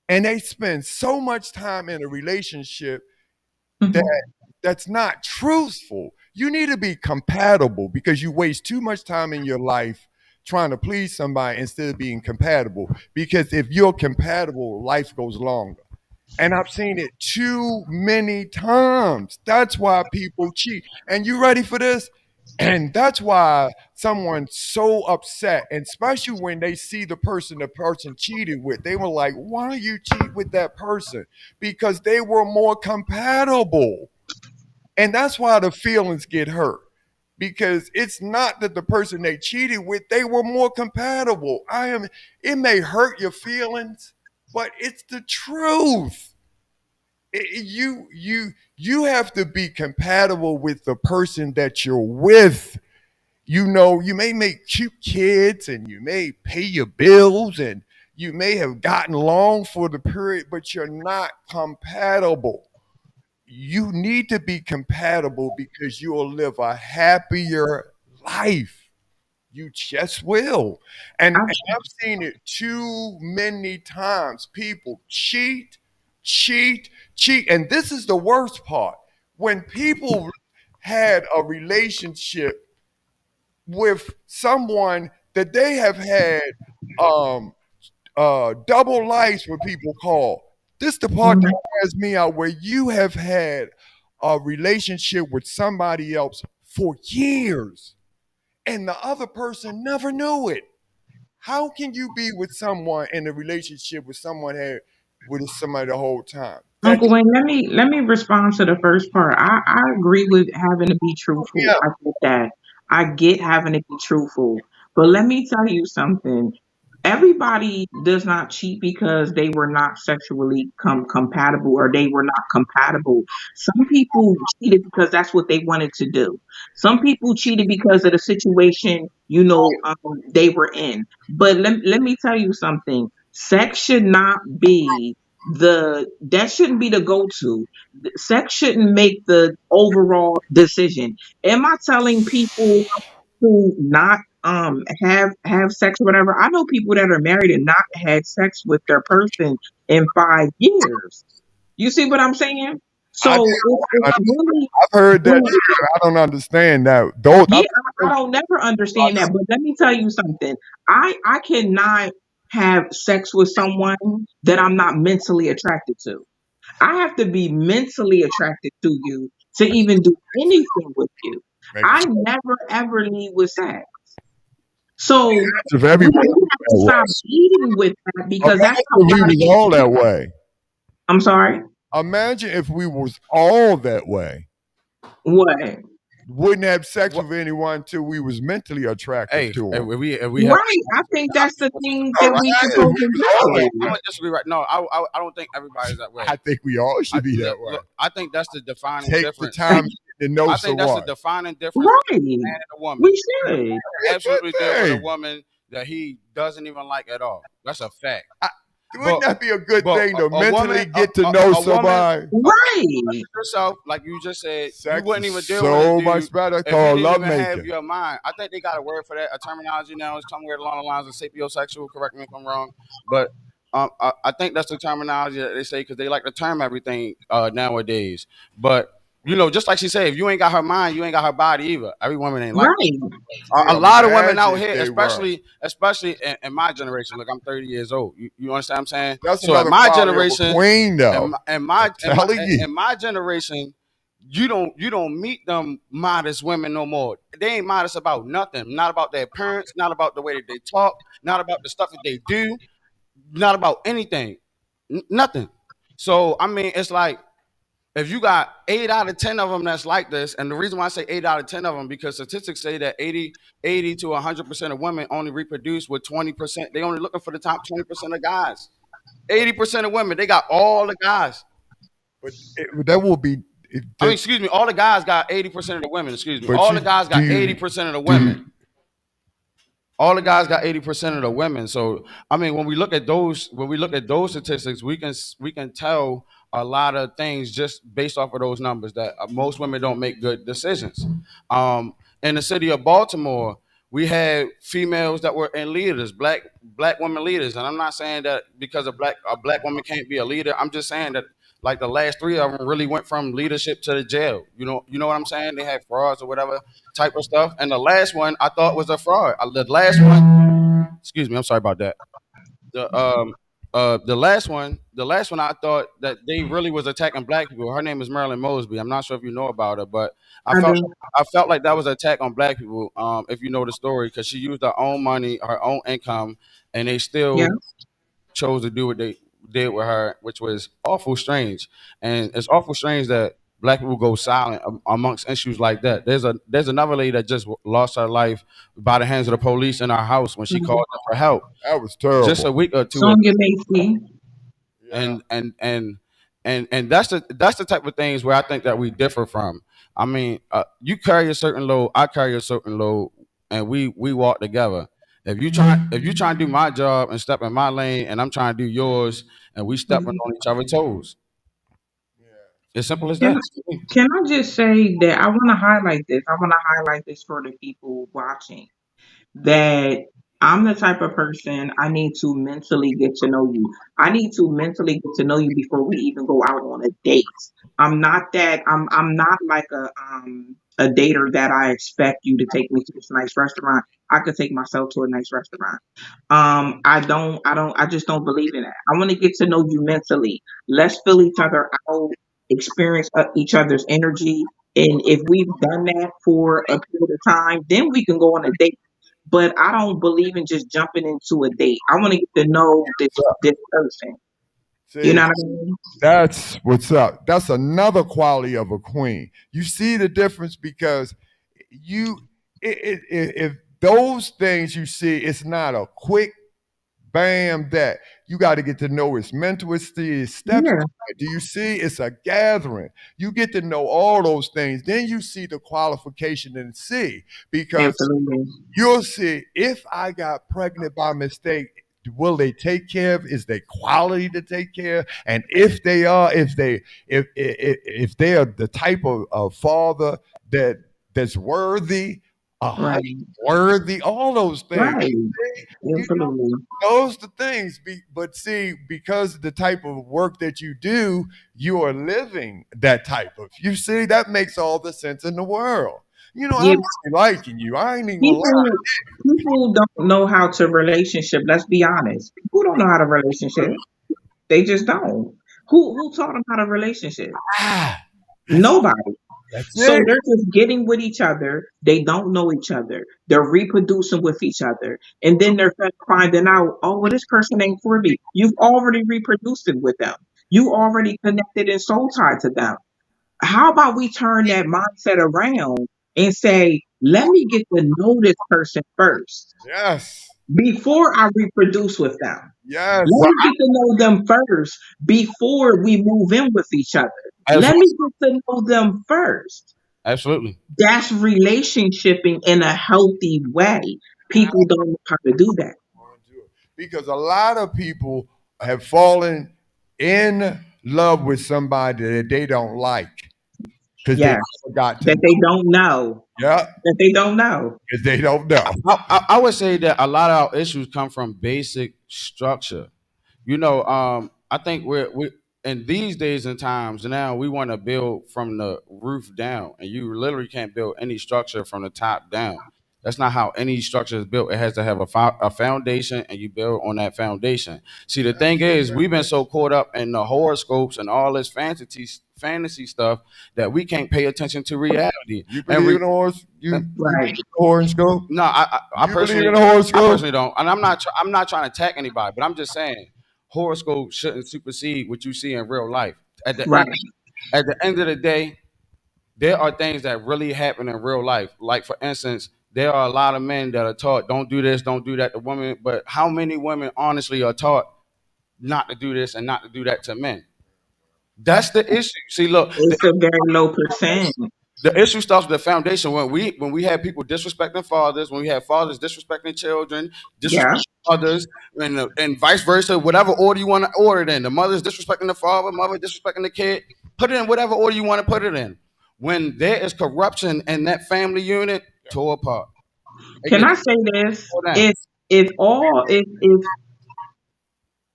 B: and they spend so much time in a relationship that
C: Mhm.
B: that's not truthful. You need to be compatible because you waste too much time in your life trying to please somebody instead of being compatible. Because if you're compatible, life goes longer. And I've seen it too many times. That's why people cheat. And you ready for this? And that's why someone's so upset, and especially when they see the person cheated with, they were like, why you cheat with that person? Because they were more compatible. And that's why the feelings get hurt. Because it's not that the person they cheated with, they were more compatible. It may hurt your feelings, but it's the truth. You have to be compatible with the person that you're with. You know, you may make cute kids and you may pay your bills and you may have gotten along for the period, but you're not compatible. You need to be compatible because you will live a happier life. You just will. And
C: I,
B: I've seen it too many times. People cheat, cheat, cheat. And this is the worst part. When people had a relationship with someone that they have had um, double lives, what people call. This the part that
C: mhm.
B: wears me out, where you have had a relationship with somebody else for years and the other person never knew it. How can you be with someone in a relationship with someone had with somebody the whole time? That
C: Uncle Wayne, let me respond to the first part. I agree with having to be truthful.
B: yeah,
C: I get that. I get having to be truthful. But let me tell you something. Everybody does not cheat because they were not sexually compatible or they were not compatible. Some people cheated because that's what they wanted to do. Some people cheated because of the situation, they were in. But let me tell you something. Sex should not be that shouldn't be the go-to. Sex shouldn't make the overall decision. Am I telling people to not have sex or whatever? I know people that are married and not had sex with their person in 5 years. You see what I'm saying?
B: I
C: So it's really
B: I've heard that
C: when
B: too. I don't understand that. Those
C: yeah, I don't never understand that. But let me tell you something. I cannot have sex with someone that I'm not mentally attracted to. I have to be mentally attracted to you to even do anything with you.
B: makes
C: I never ever lead with sex. So
B: If
C: we
B: everyone was
C: have to
B: that
C: stop
B: way.
C: eating with that because that's
B: Imagine
C: how
B: if we
C: body.
B: was all that way.
C: I'm sorry.
B: Imagine if we was all that way.
C: What?
B: Wouldn't have sex
A: What?
B: with anyone until we was mentally attractive
A: Hey,
B: to
A: if
B: them.
A: we have,
C: Right. I think that's the thing
B: All
C: that we
B: right, if
C: supposed
B: we
C: to
B: was all that
A: I'm
C: do.
A: gonna disagree. Right? No, I don't think everybody's that way.
B: I think we all should be that way.
A: Look, I think that's the defining
B: Take the
A: difference.
B: time to know
A: I think that's the
B: someone.
A: defining difference between a
C: Right.
A: man and a woman.
C: We should.
A: Absolutely deal with a
B: Hey,
A: woman that he doesn't even like at all. That's a fact.
B: I- wouldn't
A: But
B: that be a good
A: but
B: thing to
A: a
B: mentally
A: woman,
B: get to know
A: a woman,
B: somebody?
C: Right.
A: yourself, like you just said, you
B: Sex
A: wouldn't
B: is
A: even deal with a
B: so much
A: dude
B: better
A: if he
B: called
A: didn't
B: love
A: even have
B: making.
A: your mind. I think they got a word for that, a terminology now. It's somewhere along the lines of sapiosexual. Correct me if I'm wrong, but I think that's the terminology that they say because they like to term everything nowadays. But just like she said, if you ain't got her mind, you ain't got her body either. Every woman ain't like that.
C: Right.
A: A lot of women
B: Imagine
A: out
B: if
A: here,
B: they were.
A: especially in my generation. Look, I'm 30 years old. You understand what I'm saying?
B: That's
A: So in
B: another
A: my
B: quality of a
A: generation,
B: queen, though. I'm telling you.
A: in my generation, you don't meet them modest women no more. They ain't modest about nothing. Not about their parents. Not about the way that they talk. Not about the stuff that they do. Not about anything. Nothing. So I mean, it's like if you got 8 out of 10 of them that's like this, and the reason why I say 8 out of 10 of them because statistics say that 80 to 100% of women only reproduce with 20%. They only looking for the top 20% of guys. 80% of women, they got all the guys.
B: But that will be.
A: I mean, excuse me, all the guys got 80% of the women. Excuse me,
B: But
A: all
B: you
A: the guys
B: do
A: got
B: you
A: 80% of the
B: do you,
A: women. All the guys got 80% of the women. So I mean, when we look at those statistics, we can tell a lot of things just based off of those numbers that most women don't make good decisions. In the city of Baltimore, we had females that were in leaders, black women leaders, and I'm not saying that because a black woman can't be a leader. I'm just saying that like the last three of them really went from leadership to the jail. You know what I'm saying? They had frauds or whatever type of stuff. And the last one I thought was a fraud. The last one, excuse me, I'm sorry about that. The last one I thought that they really was attacking black people. Her name is Marilyn Mosby. I'm not sure if you know about her, but I
C: I
A: felt
C: do.
A: I felt like that was an attack on black people. If you know the story, because she used her own money, her own income, and they
C: Yeah.
A: still chose to do what they did with her, which was awful strange. And it's awful strange that black people go silent amongst issues like that. There's another lady that just lost her life by the hands of the police in her house when she
C: Mhm.
A: called them for help
B: that was
A: just a
B: terrible.
A: week or two ago.
C: Sonya Macy.
B: Yeah.
A: And that's the type of things where I think that we differ from. I mean, you carry a certain load, I carry a certain load, and we walk together. If you try to do my job and step in my lane, and I'm trying to do yours, and we stepping
C: Mhm.
A: on each other's toes, as simple as
C: Can
A: that.
C: can I just say that I want to highlight this? I want to highlight this for the people watching. That I'm the type of person I need to mentally get to know you. I need to mentally get to know you before we even go out on a date. I'm not like a dater that I expect you to take me to this nice restaurant. I could take myself to a nice restaurant. I just don't believe in that. I want to get to know you mentally. Let's fill each other out, experience each other's energy. And if we've done that for a period of time, then we can go on a date. But I don't believe in just jumping into a date. I want to get to know this person. You know
B: See,
C: what I mean?
B: that's what's up. That's another quality of a queen. You see the difference because you, if those things you see, it's not a quick bam that you got to get to know his mental, his steps.
C: Yeah,
B: Do you see? It's a gathering. You get to know all those things. Then you see the qualification and see because
C: absolutely.
B: you'll see if I got pregnant by mistake, will they take care of? Is they quality to take care of? And if they are, if they are the type of father that's worthy, a
C: Right,
B: husband worthy, all those things.
C: right,
B: You know,
C: absolutely.
B: those the things. But see, because of the type of work that you do, you are living that type of. You see, that makes all the sense in the world.
C: Yeah,
B: I'm really liking you. I ain't even gonna lie.
C: people people don't know how to relationship. Let's be honest. People don't know how to relationship. They just don't. Who taught them how to relationship?
B: Ah, that's
C: Nobody.
B: That's
C: So
B: it.
C: they're just getting with each other. They don't know each other. They're reproducing with each other. And then they're finding out, oh, well, this person ain't for me. You've already reproduced it with them. You already connected and soul tied to them. How about we turn that mindset around and say, let me get to know this person first
B: Yes.
C: before I reproduce with them.
B: Yes.
C: Let me get to know them first before we move in with each other. Let
A: Absolutely.
C: me get to know them first.
A: Absolutely.
C: That's relationshiping in a healthy way. People don't know how to do that.
B: Because a lot of people have fallen in love with somebody that they don't like because they
C: Yes.
B: never got to
C: That
B: know.
C: they don't know.
B: Yeah,
C: That they don't know.
B: because they don't know.
A: I would say that a lot of our issues come from basic structure. I think we in these days and times now we want to build from the roof down, and you literally can't build any structure from the top down. That's not how any structure is built. It has to have a foundation, and you build on that foundation. See, the thing is, we've been so caught up in the horoscopes and all this fantasy stuff that we can't pay attention to reality.
B: You
A: And
B: believe in the horse? You believe
C: Right.
B: in the horoscope?
A: no, I
B: You believe
A: personally,
B: in the
A: I
B: horoscope?
A: personally don't, and I'm not trying to attack anybody, but I'm just saying horoscope shouldn't supersede what you see in real life. At the end,
C: Right.
A: at the end of the day, there are things that really happen in real life. Like for instance, there are a lot of men that are taught don't do this, don't do that to women, but how many women honestly are taught not to do this and not to do that to men? That's the issue. See, look,
C: It's a very low percent.
A: the issue starts with the foundation when we have people disrespecting fathers, when we have fathers disrespecting children,
C: Yeah.
A: disrespecting others, and vice versa. Whatever order you want to order it in, the mother's disrespecting the father, mother disrespecting the kid. Put it in whatever order you want to put it in. When there is corruption in that family unit, tore apart. It
C: Can
A: gets
C: I say this?
A: tore down.
C: If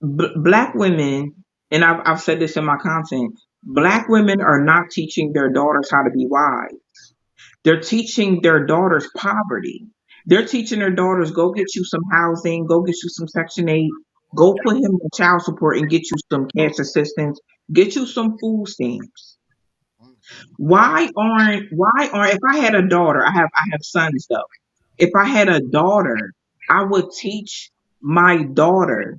C: black women, and I've said this in my content, black women are not teaching their daughters how to be wise. They're teaching their daughters poverty. They're teaching their daughters, go get you some housing, go get you some Section 8, go put him on child support and get you some cash assistance, get you some food stamps. If I had a daughter, I have sons though. If I had a daughter, I would teach my daughter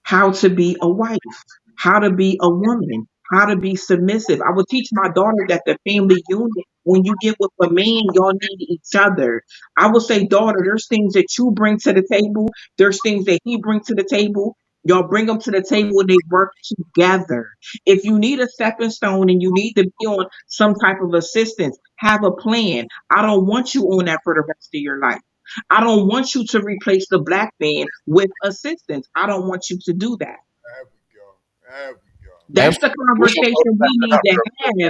C: how to be a wife, how to be a woman, how to be submissive. I would teach my daughter that the family unit, when you get with a man, y'all need each other. I would say, daughter, there's things that you bring to the table, there's things that he brings to the table. Y'all bring them to the table and they work together. If you need a stepping stone and you need to be on some type of assistance, have a plan. I don't want you on that for the rest of your life. I don't want you to replace the black man with assistance. I don't want you to do that.
B: There we go. There we go.
C: That's the conversation we need to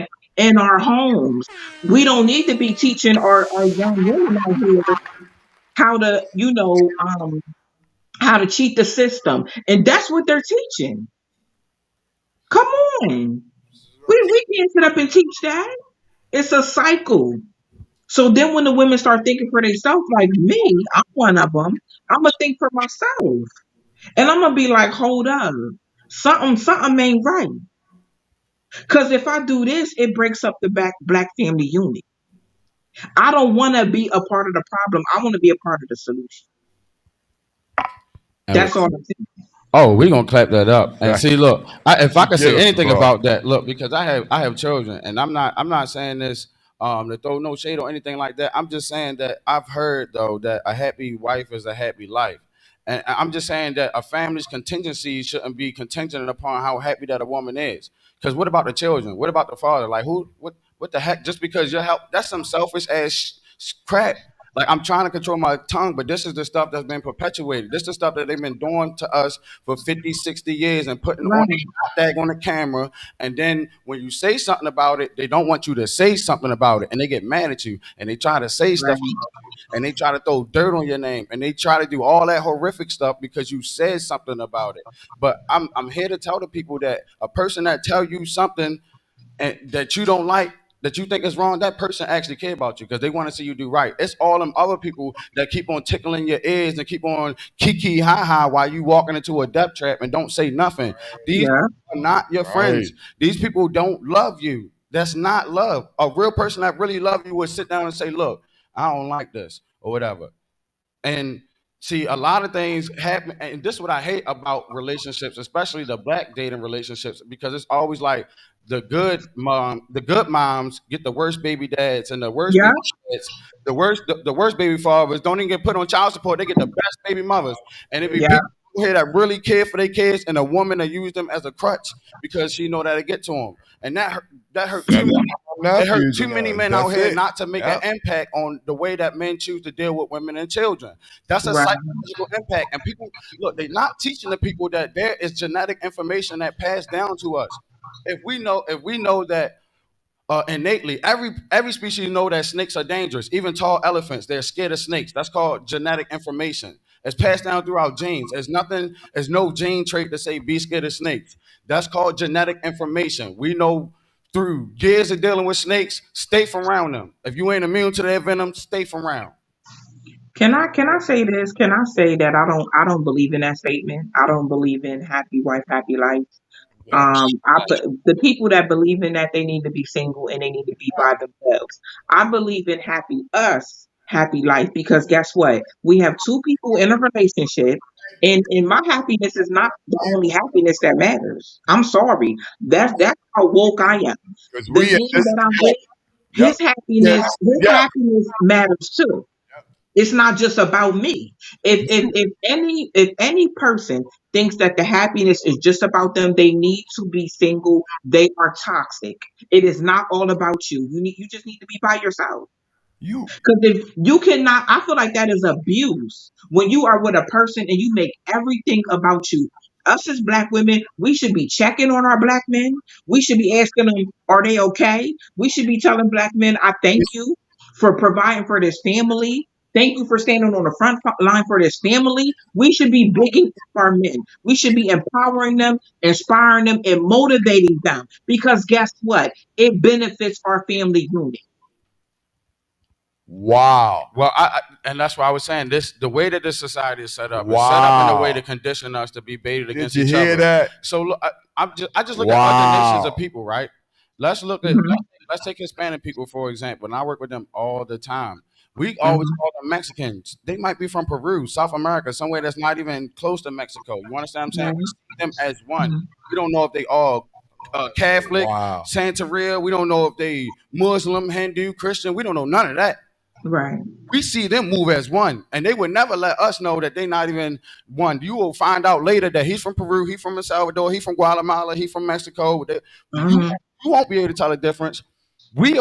C: have in our homes. We don't need to be teaching our young women out here how to, how to cheat the system. And that's what they're teaching. Come on. We can't sit up and teach that. It's a cycle. So then when the women start thinking for themselves, like me, I'm one of them, I'm going to think for myself. And I'm gonna be like, hold up, something ain't right. Cause if I do this, it breaks up the black family unit. I don't want to be a part of the problem. I want to be a part of the solution.
A: And
C: That's all I'm saying.
A: oh, we're gonna clap that up. And see, look, if I could say
B: Beautiful,
A: anything
B: bro.
A: about that, look, because I have children, and I'm not saying this to throw no shade or anything like that. I'm just saying that I've heard though that a happy wife is a happy life. And I'm just saying that a family's contingency shouldn't be contingent upon how happy that a woman is. Because what about the children? What about the father? Like what the heck? Just because you're help, that's some selfish ass crap. Like I'm trying to control my tongue, but this is the stuff that's been perpetuated. This is the stuff that they've been doing to us for 50, 60 years and putting on
C: Right,
A: tag on the camera. And then when you say something about it, they don't want you to say something about it. And they get mad at you and they try to say stuff
C: right,
A: and they try to throw dirt on your name and they try to do all that horrific stuff because you said something about it. But I'm here to tell the people that a person that tell you something and that you don't like, that you think is wrong, that person actually care about you because they want to see you do right. It's all them other people that keep on tickling your ears and keep on kiki ha ha while you walking into a death trap and don't say nothing. These
C: yeah,
A: are not your
B: Right.
A: friends. These people don't love you. That's not love. A real person that really love you would sit down and say, look, I don't like this or whatever. And see, a lot of things happen, and this is what I hate about relationships, especially the black dating relationships, because it's always like the good moms get the worst baby dads, and the worst
C: Yeah,
A: baby dads, the worst baby fathers don't even get put on child support. They get the best baby mothers, and it be
C: yeah,
A: people here that really care for their kids, and a woman that use them as a crutch because she know that it get to them, and that hurt too.
B: And that's my
A: It hurt
B: nephews
A: too
B: and
A: many
B: us.
A: men out
B: That's
A: here
B: it.
A: not to make an
B: Yep.
A: impact on the way that men choose to deal with women and children. That's a
C: right.
A: psychological impact. And people, look, they're not teaching the people that there is genetic information that passed down to us. If we know that innately, every species know that snakes are dangerous. Even tall elephants, they're scared of snakes. That's called genetic information. It's passed down through our genes. There's no gene trait to say be scared of snakes. That's called genetic information. We know through years of dealing with snakes, stay from around them. If you ain't immune to their venom, stay from around.
C: Can I say this? Can I say that I don't believe in that statement. I don't believe in happy wife, happy life.
B: Yep.
C: The people that believe in that, they need to be single and they need to be by themselves. I believe in happy us, happy life, because guess what? We have two people in a relationship, and my happiness is not the only happiness that matters. I'm sorry. That's how woke I am.
B: Because
C: The
B: we in
C: man
B: this.
C: that I'm with,
B: Yep.
C: his
B: Yes.
C: happiness, his
B: Yep.
C: happiness matters too. It's not just about me. If any person thinks that the happiness is just about them, they need to be single. They are toxic. It is not all about you. You just need to be by yourself.
B: You.
C: Because if you cannot, I feel like that is abuse. When you are with a person and you make everything about you. Us as black women, we should be checking on our black men. We should be asking them, are they okay? We should be telling black men, I thank you for providing for this family. Thank you for standing on the front line for this family. We should be bigging up our men. We should be empowering them, inspiring them, and motivating them. Because guess what? It benefits our family unit.
B: Wow.
A: Well, and that's why I was saying this: the way that this society is set up, is set up in a way to
B: Wow.
A: condition us to be baited
B: Did
A: against
B: you
A: each
B: hear
A: other.
B: that?
A: So look, I just look at other nations of
B: Wow.
A: people, right? Let's look at
C: Mhm,
A: let's take Hispanic people for example, and I work with them all the time. We always
C: mhm.
A: call them Mexicans. They might be from Peru, South America, somewhere that's not even close to Mexico. You understand what I'm saying?
C: Yeah.
A: We see them as one.
C: Mhm.
A: We don't know if they all Catholic,
B: Wow.
A: Santeria. We don't know if they Muslim, Hindu, Christian. We don't know none of that.
C: Right.
A: We see them move as one, and they would never let us know that they're not even one. You will find out later that he's from Peru, he's from El Salvador, he's from Guatemala, he's from Mexico. You,
C: Mhm.
A: you won't be able to tell the difference. We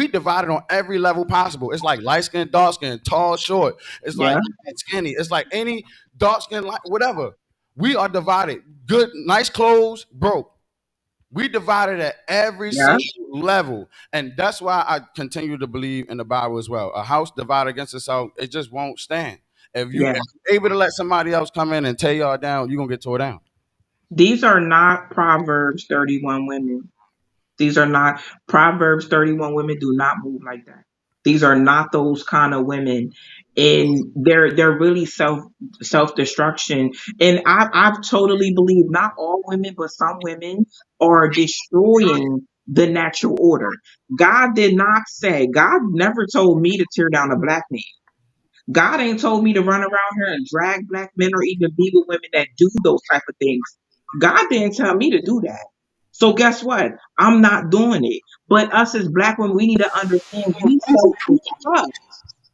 A: divided on every level possible. It's like light skin, dark skin, tall, short. It's like
C: Yeah.
A: skinny. It's like any dark skin, whatever. We are divided. Good, nice clothes, broke. We divided at every
C: Yeah.
A: single level. And that's why I continue to believe in the Bible as well. A house divided against itself, it just won't stand. If you
C: Yeah.
A: if you're able to let somebody else come in and tear y'all down, you're gonna get tore down.
C: These are not Proverbs 31 women. These are not Proverbs 31 women do not move like that. These are not those kind of women. And they're really self destruction. And I've totally believe not all women, but some women are destroying the natural order. God never told me to tear down a black man. God ain't told me to run around here and drag black men or even be with women that do those type of things. God didn't tell me to do that. So guess what? I'm not doing it. But us as black women, we need to understand we self-destruct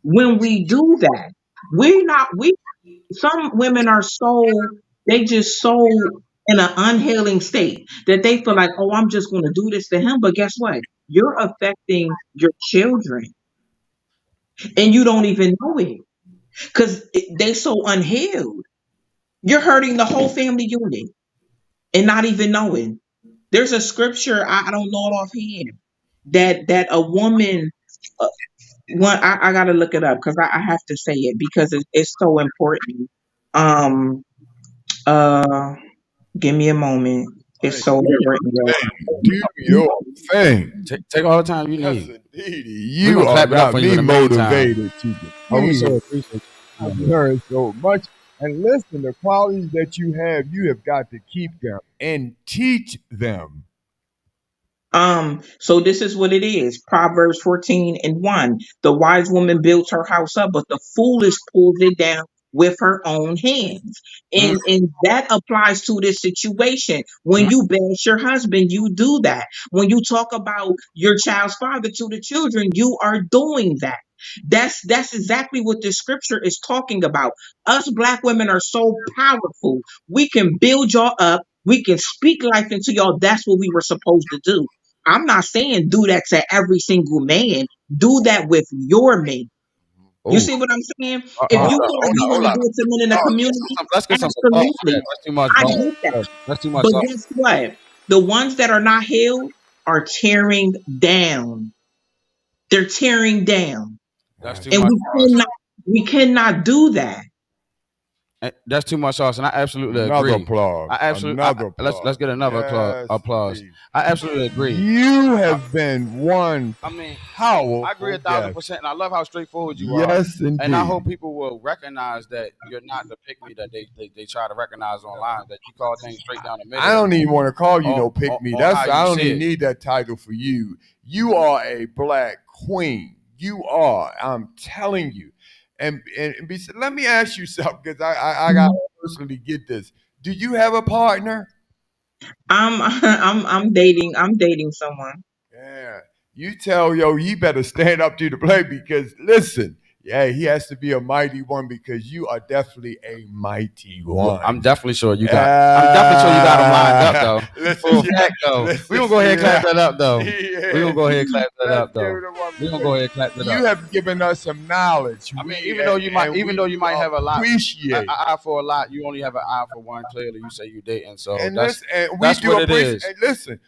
C: when we do that. We're not we Some women are they just so in an unhealing state that they feel like, oh, I'm just gonna do this to him. But guess what? You're affecting your children and you don't even know it because they so unhealed. You're hurting the whole family unit and not even knowing. There's a scripture I don't know it offhand that a woman. Uh, I gotta look it up because I have to say it because it's so important. Um. Uh. Give me a moment.
B: Hey,
C: It's so important.
B: do your thing.
A: Take all the time you
B: Yes,
A: need.
B: indeed.
A: We're
B: You
A: gonna
B: are
A: clap it up
B: got
A: for you in
B: me
A: the meantime.
B: motivated to
A: Oh, we so
B: continue.
A: appreciate you.
B: I've learned so much. And listen, the qualities that you have got to keep them and teach them.
C: So this is what it is. Proverbs 14:1. The wise woman builds her house up, but the foolish pulls it down with her own hands.
A: Mm,
C: And that applies to this situation. When
A: mm.
C: you bash your husband, you do that. When you talk about your child's father to the children, you are doing that. That's exactly what this scripture is talking about. Us black women are so powerful. We can build y'all up. We can speak life into y'all. That's what we were supposed to do. I'm not saying do that to every single man. Do that with your mate. You
A: Oh,
C: see what I'm saying? If
A: hold
C: you
A: up,
C: can't
A: hold
C: do
A: up,
C: it
A: hold
C: and
A: up.
C: do it to men in the community,
A: Let's get some sauce to that.
C: absolutely.
A: That's too much
C: I
A: sauce.
C: get that.
A: That's too much
C: But
A: sauce.
C: guess what? The ones that are not healed are tearing down. They're tearing down.
A: That's too
C: And
A: much sauce.
C: we cannot do that.
A: That's too much sauce, and I absolutely
B: Another
A: agree.
B: applause. Another
A: Let's
B: applause.
A: get another
B: Yes,
A: applause.
B: indeed.
A: I absolutely agree.
B: You
A: I,
B: have been one
A: I mean, I agree
B: powerful guest.
A: 1,000%, and I love how straightforward you are.
B: Yes,
A: And I
B: indeed.
A: hope people will recognize that you're not the pick me that they try to recognize online. That you call things straight down the
B: I
A: middle
B: don't even want to call you
A: on
B: no pick me.
A: on how
B: That's I
A: you
B: don't
A: see
B: even
A: it.
B: need that title for you. You are a black queen. You are. I'm telling you. Let me ask you something because I got to personally get this. Do you have a partner?
C: I'm dating someone.
B: Yeah. You tell you better stand up to the plate because listen, yeah, he has to be a mighty one because you are definitely a mighty
A: Well,
B: one.
A: I'm definitely sure you got them lined up though.
B: Listen,
A: For a
B: yeah,
A: fact though, we
B: listen,
A: gonna go ahead and clap
B: yeah,
A: that up though. We
B: yeah.
A: gonna go ahead and clap that
B: Let's
A: up
B: give
A: though.
B: it a one
A: We gonna
B: because
A: go ahead and clap that
B: you
A: up.
B: have given us some knowledge.
A: I mean,
B: We and
A: even
B: we
A: though you
B: do
A: might have a lot,
B: appreciate.
A: an eye for a lot, you only have an eye for one. Clearly, you say you dating, so
B: And listen, and we
A: that's
B: do
A: what it
B: appreciate.
A: is.
B: Listen,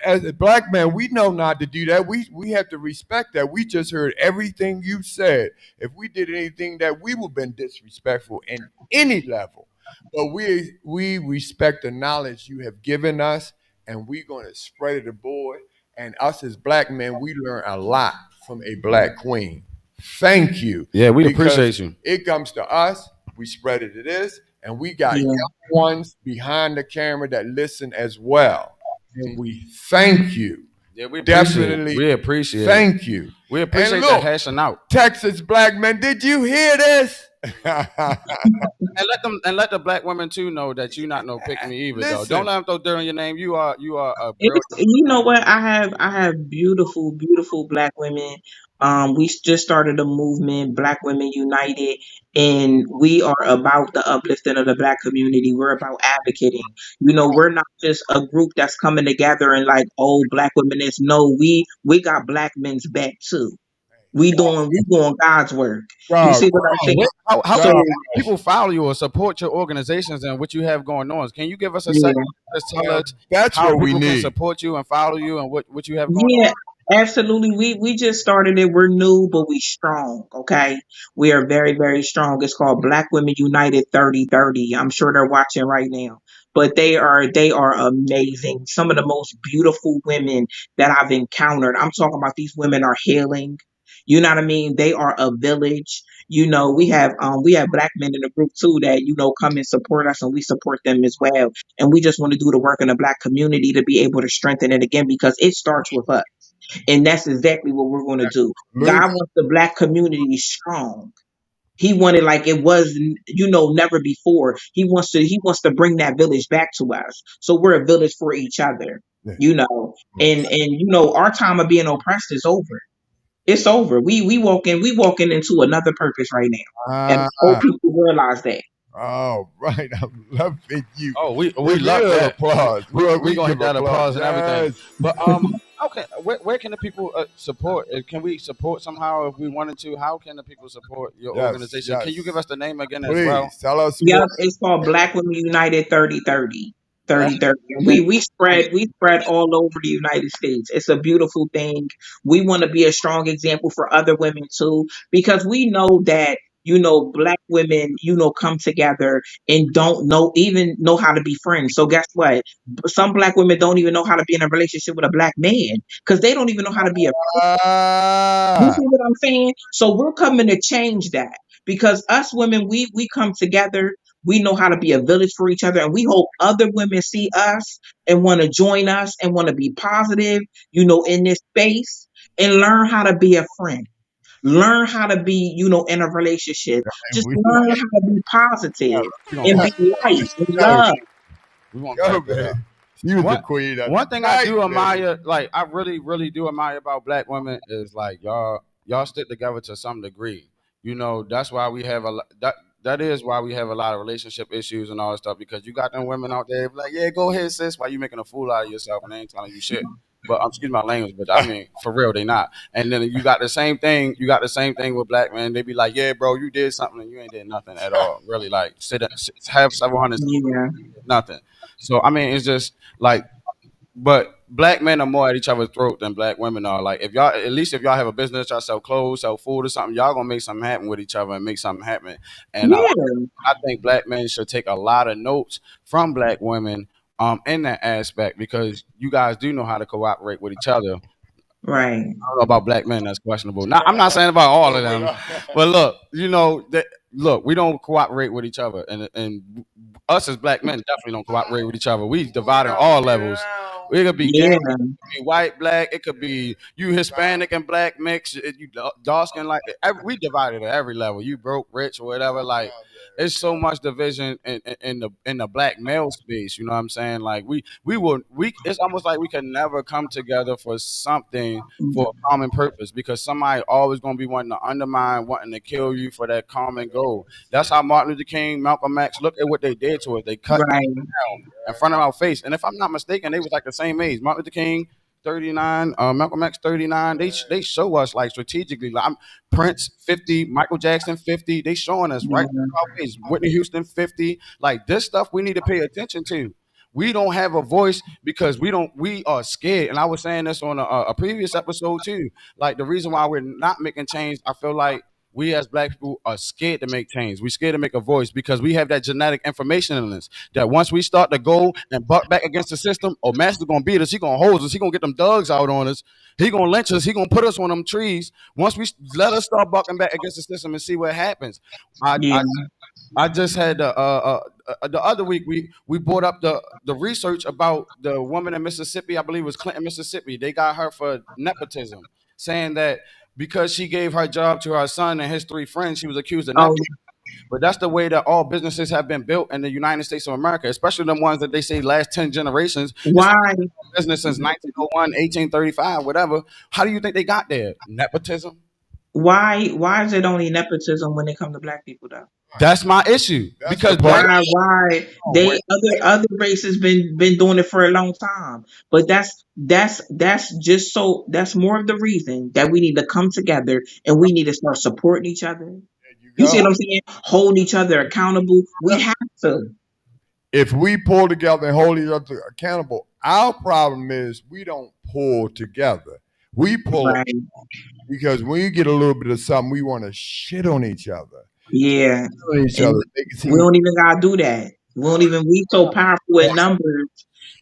B: as a black man, we know not to do that. We have to respect that. We just heard everything you said. If we did anything that we would have been disrespectful in any level, but we respect the knowledge you have given us, and we're going to spread it aboard. And us as black men, we learn a lot from a black queen. Thank you,
A: Yeah, we
B: because
A: appreciate you.
B: it comes to us. We spread it to this, and we got
C: Yeah.
B: young ones behind the camera that listen as well. And we thank you.
A: Yeah, we appreciate it.
B: Definitely
A: We appreciate it.
B: thank you.
A: We
B: And
A: appreciate the
B: look,
A: hashing out.
B: Texas black men, did you hear this?
A: And let the black women too know that you not no pick me either though. Don't
B: Listen,
A: let them throw dirt on your name. You are a
C: It's,
A: brilliant.
C: you know what? I have beautiful black women. We just started a movement, Black Women United, and we are about the uplifting of the black community. We're about advocating. We're not just a group that's coming together and like, oh, black women is no, we got black men's back too. We doing God's work. You
B: dog,
C: see what I'm saying?
A: How
C: So
A: can
B: dog.
A: people follow you or support your organizations and what you have going on? Can you give us a second
C: yeah.
A: to tell
B: Well,
A: us
B: that's
A: how
B: what we
A: people can
B: need.
A: support you and follow you and what you have going on?
C: Yeah, absolutely. We just started it. We're new, but we strong. Okay, we are very strong. It's called Black Women United 3030. I'm sure they're watching right now. But they are amazing. Some of the most beautiful women that I've encountered. I'm talking about these women are healing. You know what I mean? They are a village. We have black men in the group too that come and support us, and we support them as well. And we just want to do the work in the black community to be able to strengthen it again because it starts with us. And that's exactly what we're going to do. God
B: Absolutely.
C: wants the black community strong. He wanted like it was, never before. He wants to bring that village back to us. So we're a village for each other, and our time of being oppressed is over. It's over. We walking into another purpose right now. And I hope
B: Ah,
C: people realize that.
B: oh, right. I'm loving you.
A: Oh, we
B: Give
A: love
B: real
A: that.
B: applause. Real,
A: We
B: we
A: gonna hit
B: give
A: that
B: applause.
A: applause and everything.
B: Yes.
A: But okay, where can the people support? Can we support somehow if we wanted to? How can the people support your
B: Yes.
A: organization? Can you give
B: Yes.
A: us the name again as well?
B: Please tell us more.
C: Yep, it's called Black Women United 3030.
A: Black
C: 3030. And
A: women.
C: we spread all over the United States. It's a beautiful thing. We want to be a strong example for other women too, because we know that black women come together and don't even know how to be friends. So guess what? Some black women don't even know how to be in a relationship with a black man because they don't even know how to be a. You
B: Ah,
C: see what I'm saying? So we're coming to change that because us women, we come together. We know how to be a village for each other, and we hope other women see us and want to join us and want to be positive, in this space and learn how to be a friend. Learn how to be, in a relationship.
B: And
C: Just learn how to be positive
A: We gonna
C: and
A: cut.
C: be light and
B: go,
C: love.
A: We gonna
B: go,
A: cut
B: baby.
A: that.
B: You was the
A: One
B: queen of
A: one
B: the
A: thing I
B: night,
A: do
B: baby.
A: admire, like I really, really do admire about black women is like y'all stick together to some degree. That's why we have that is why we have a lot of relationship issues and all that stuff because you got them women out there like, yeah, go ahead, sis, why you making a fool out of yourself and they ain't telling you shit. But excuse my language, but I mean for real, they not. And then you got the same thing. You got the same thing with black men. They be like, yeah, bro, you did something and you ain't did nothing at all. Really, like have several hundred
C: Yeah,
A: nothing. So I mean, it's just like, but black men are more at each other's throat than black women are. Like if y'all, at least if y'all have a business, y'all sell clothes, sell food or something, y'all gonna make something happen with each other and make something happen. And
C: yeah,
A: I think black men should take a lot of notes from black women in that aspect because you guys do know how to cooperate with each other.
C: right.
A: I don't know about black men. That's questionable. Now, I'm not saying about all of them, but look, look, we don't cooperate with each other, and us as black men definitely don't cooperate with each other. We divide on all levels. It could be gay,
C: Yeah,
A: it could be white, black. It could be you Hispanic and black mix. You dark skin, like we divided at every level. You broke, rich, or whatever. Like it's so much division in the black male space. You know what I'm saying? Like we it's almost like we can never come together for something for a common purpose because somebody always gonna be wanting to undermine, wanting to kill you for that common goal. That's how Martin Luther King, Malcolm X, look at what they did to us. They cut
C: right.
A: down in front of our face. And if I'm not mistaken, they was like the same age. Martin Luther King, 39, Malcolm X 39. They show us like strategically. Like I'm Prince 50, Michael Jackson 50. They showing us right
C: Yeah,
A: our face. Whitney Houston 50. Like this stuff we need to pay attention to. We don't have a voice because we are scared. And I was saying this on a previous episode too. Like the reason why we're not making change, I feel like we as black people are scared to make change. We're scared to make a voice because we have that genetic information in us that once we start to go and buck back against the system, oh, master's gonna beat us, he gonna hold us, he gonna get them dogs out on us, he gonna lynch us, he gonna put us on them trees. Once we let us start bucking back against the system and see what happens. I
C: yeah.
A: I, I just had the other week we brought up the research about the woman in Mississippi. I believe it was Clinton, Mississippi. They got her for nepotism, saying that because she gave her job to her son and his three friends, she was accused of
C: Oh,
A: nepotism. But that's the way that all businesses have been built in the United States of America, especially the ones that they say last 10 generations. It's
C: why?
A: business since 1901, 1835, whatever. How do you think they got there? Nepotism.
C: Why is it only nepotism when it comes to black people though?
A: That's my issue
B: That's the
A: because black
B: part.
C: Why
A: people,
C: they other races been doing it for a long time. But that's just so that's more of the reason that we need to come together and we need to start supporting each other.
B: There you
C: You see what
B: go.
C: I'm saying? Hold each other accountable. We have to.
B: If we pull together and hold each other accountable, our problem is we don't pull together. We pull
C: Right.
B: because when you get a little bit of something, we want to shit on each other.
C: Yeah.
B: On each
C: And
B: other. Make it
C: we
B: seem
C: don't even gotta do that. We so powerful in numbers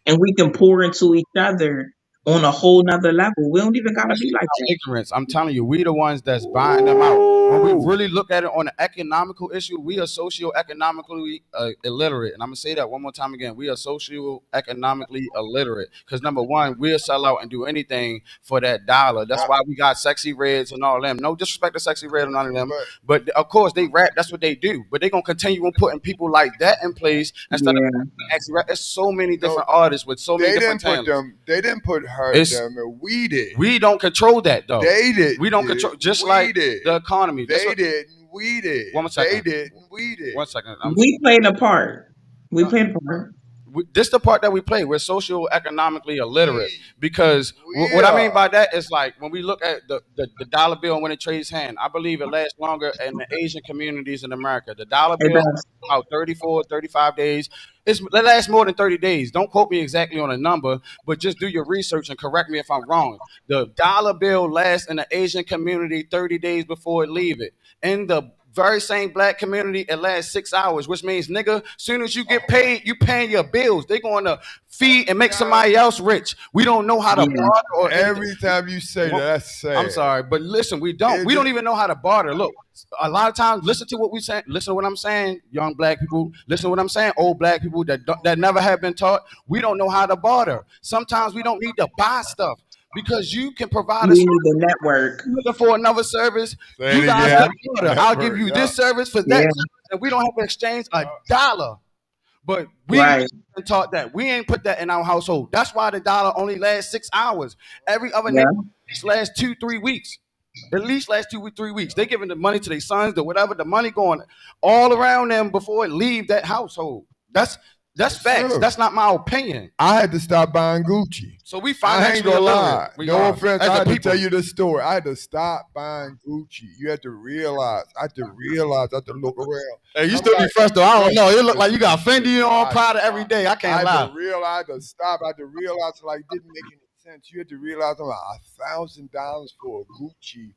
C: and we can pour into each other on a whole nother level. We don't even gotta be like that.
A: ignorance. I'm telling you, we the ones that's buying them out. When we really look at it on an economical issue, we are socio-economically illiterate. And I'm gonna say that one more time again. We are socio-economically illiterate because number one, we'll sell out and do anything for that dollar. That's why we got sexy reds and all them. No disrespect to sexy red and none of them, but of course they rap. That's what they do. But they gonna continue on putting people like that in place instead of
C: Yeah.
A: actually rap. There's so many different artists with so many
B: they
A: different
B: didn't put
A: talents.
B: them. They didn't put her
A: It's
B: them. We did.
A: we don't control that though.
B: They did.
A: We don't control just
B: We
A: like
B: did.
A: the economy.
B: They didn't. We did.
A: One more
B: They
A: second.
B: didn't. We did.
A: One second.
C: We played a part. We played a part.
A: This the part that we play. We're socio-economically illiterate because what I mean
B: are.
A: by that is like when we look at the dollar bill when it trades hand, I believe it lasts longer in the Asian communities in America. The dollar
C: It
A: bill
C: does.
A: about 34, 35 days. It lasts more than 30 days. Don't quote me exactly on a number, but just do your research and correct me if I'm wrong. The dollar bill lasts in the Asian community 30 days before it leave it. In the very same black community, it lasts 6 hours, which means, nigga, soon as you get paid, you paying your bills. They going to feed and make somebody else rich. We don't know how to
C: Yeah.
A: barter or anything.
B: Every time you say that,
A: Well,
B: that's
A: I'm
B: sad.
A: sorry, but listen, we don't.
B: It
A: We don't
B: just,
A: even know how to barter. Look, a lot of times, listen to what we say. Listen to what I'm saying, young black people. Listen to what I'm saying, old black people that never have been taught. We don't know how to barter. Sometimes we don't need to buy stuff because you can provide a
C: We
A: service.
C: need the network.
A: Looking for another service,
B: say
A: you
B: it
A: guys
B: again.
A: can barter. I'll give
B: Network,
A: you
B: yeah.
A: this service for that
C: Yeah.
A: service, and we don't have to exchange a dollar. But we
C: Right.
A: been taught that. We ain't put that in our household. That's why the dollar only lasts 6 hours. Every other nation
C: Yeah.
A: at least lasts 2-3 weeks. At least last 2 or 3 weeks. They giving the money to their sons, to whatever, the money going all around them before it leave that household. That's facts.
B: True.
A: That's not my opinion.
B: I had to stop buying Gucci.
A: So we
B: I ain't
A: financially
B: gonna
A: illiterate.
B: lie.
A: We
B: No
A: are.
B: offense.
A: As
B: I
A: a
B: had to
A: people.
B: tell you this story. I had to stop buying Gucci. You had to realize. I had to realize. I had to look around.
A: Hey, you
B: I'm
A: still be
B: like,
A: fresh though. I don't know. It look
B: listen,
A: like you got Fendi on,
B: I,
A: Prada every day. I
B: I
A: can't
B: had
A: lie.
B: to realize. I had to stop. I had to realize like it didn't make any sense. You had to realize I'm like $1,000 for a Gucci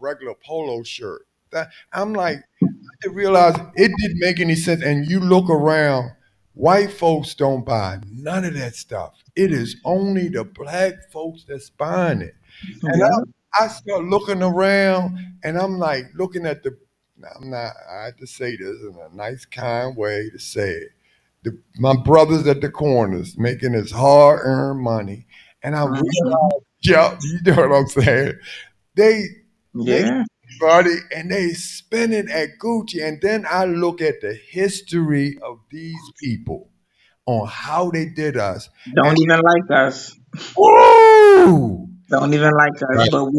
B: regular polo shirt. That I'm like, I had to realize it didn't make any sense. And you look around. White folks don't buy none of that stuff. It is only the black folks that's buying it. And
C: Yeah.
B: I start looking around and I'm like looking at the, I'm not, I have to say this in a nice, kind way to say it. My brothers at the corners making his hard earned money. And I
C: Mhm.
B: realized, yeah, you know what I'm saying? They make
C: Yeah.
B: money and they spend it at Gucci. And then I look at the history of these people on how they did us. And
C: Don't even like us.
B: woo!
C: Don't even like us.
A: Right.
C: But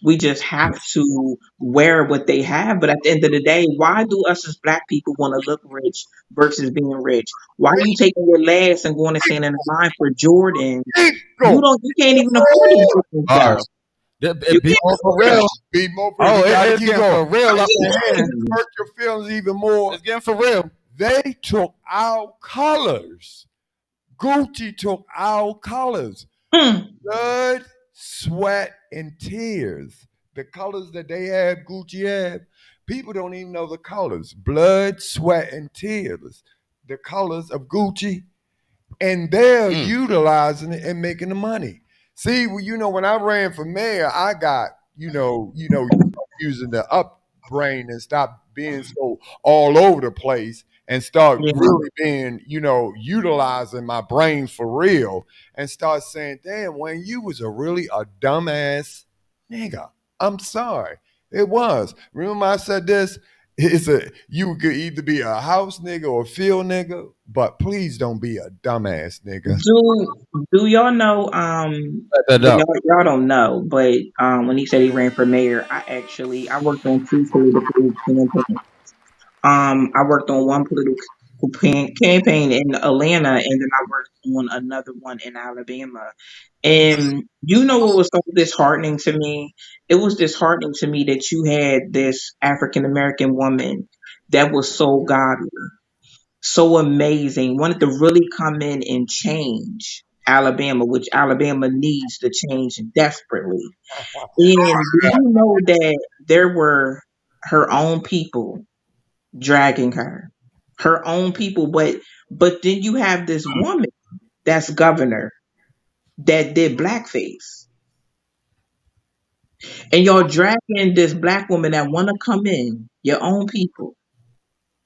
C: we just have to wear what they have. But at the end of the day, why do us as black people want to look rich versus being rich? Why are you taking your last and going and standing in line for Jordan?
B: Go.
C: You can't even afford the Jordan stuff.
A: Bars.
C: You
A: It be
C: can't
A: more for
C: afford
A: real.
C: it.
B: Be more
A: Oh,
B: you gotta
A: it's
B: keep
A: getting
B: going.
A: for real up in here.
C: Mm.
B: Hurt your feelings even more.
A: It's getting for real.
B: They took our colors. Gucci took our colors.
C: Mm.
B: Blood, sweat, and tears. The colors that they have, Gucci have, people don't even know the colors. Blood, sweat, and tears. The colors of Gucci. And they're utilizing it and making the money. See, well, when I ran for mayor, I got, using the up brain and stop being so all over the place and start
C: Yeah.
B: really being, utilizing my brain for real and start saying, damn, Wayne, you was really a dumbass nigga. I'm sorry. It was. Remember I said this? You could either be a house nigga or a field nigga, but please don't be a dumbass nigga.
C: Do y'all know?
A: Set that
C: But
A: up.
C: y'all don't know. But when he said he ran for mayor, I worked on two political campaigns. I worked on one political campaign in Atlanta, and then I worked on another one in Alabama. And you know what was so disheartening to me? It was disheartening to me that you had this African American woman that was so godly, so amazing, wanted to really come in and change Alabama, which Alabama needs to change desperately. And do you know that there were her own people dragging her own people, but then you have this woman that's governor that did blackface, and y'all dragging this black woman that want to come in, your own people.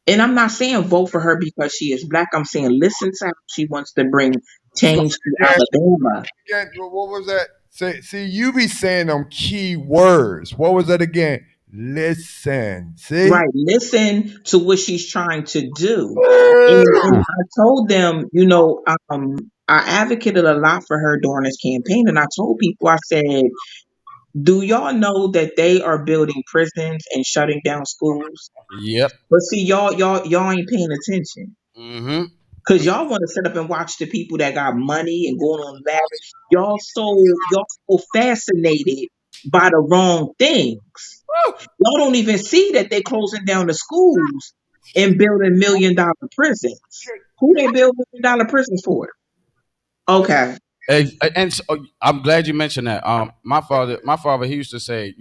C: And I'm not saying vote for her because she is black. I'm saying listen to how she wants to bring change to
B: Yeah,
C: Alabama.
B: again, what was that? See, you be saying them key words. What was that again? Listen. See?
C: Right. Listen to what she's trying to do. And
B: Woo!
C: I told them, I advocated a lot for her during this campaign. And I told people, I said, do y'all know that they are building prisons and shutting down schools?
A: Yep.
C: But see, y'all ain't paying attention.
A: Mm-hmm.
C: Cause y'all want to sit up and watch the people that got money and going on lavish. Y'all so fascinated by the wrong things. Y'all don't even see that they're closing down the schools and building $1 million prisons. Who they build $1 million prisons for? Okay.
A: And so, I'm glad you mentioned that. My father, he used to say,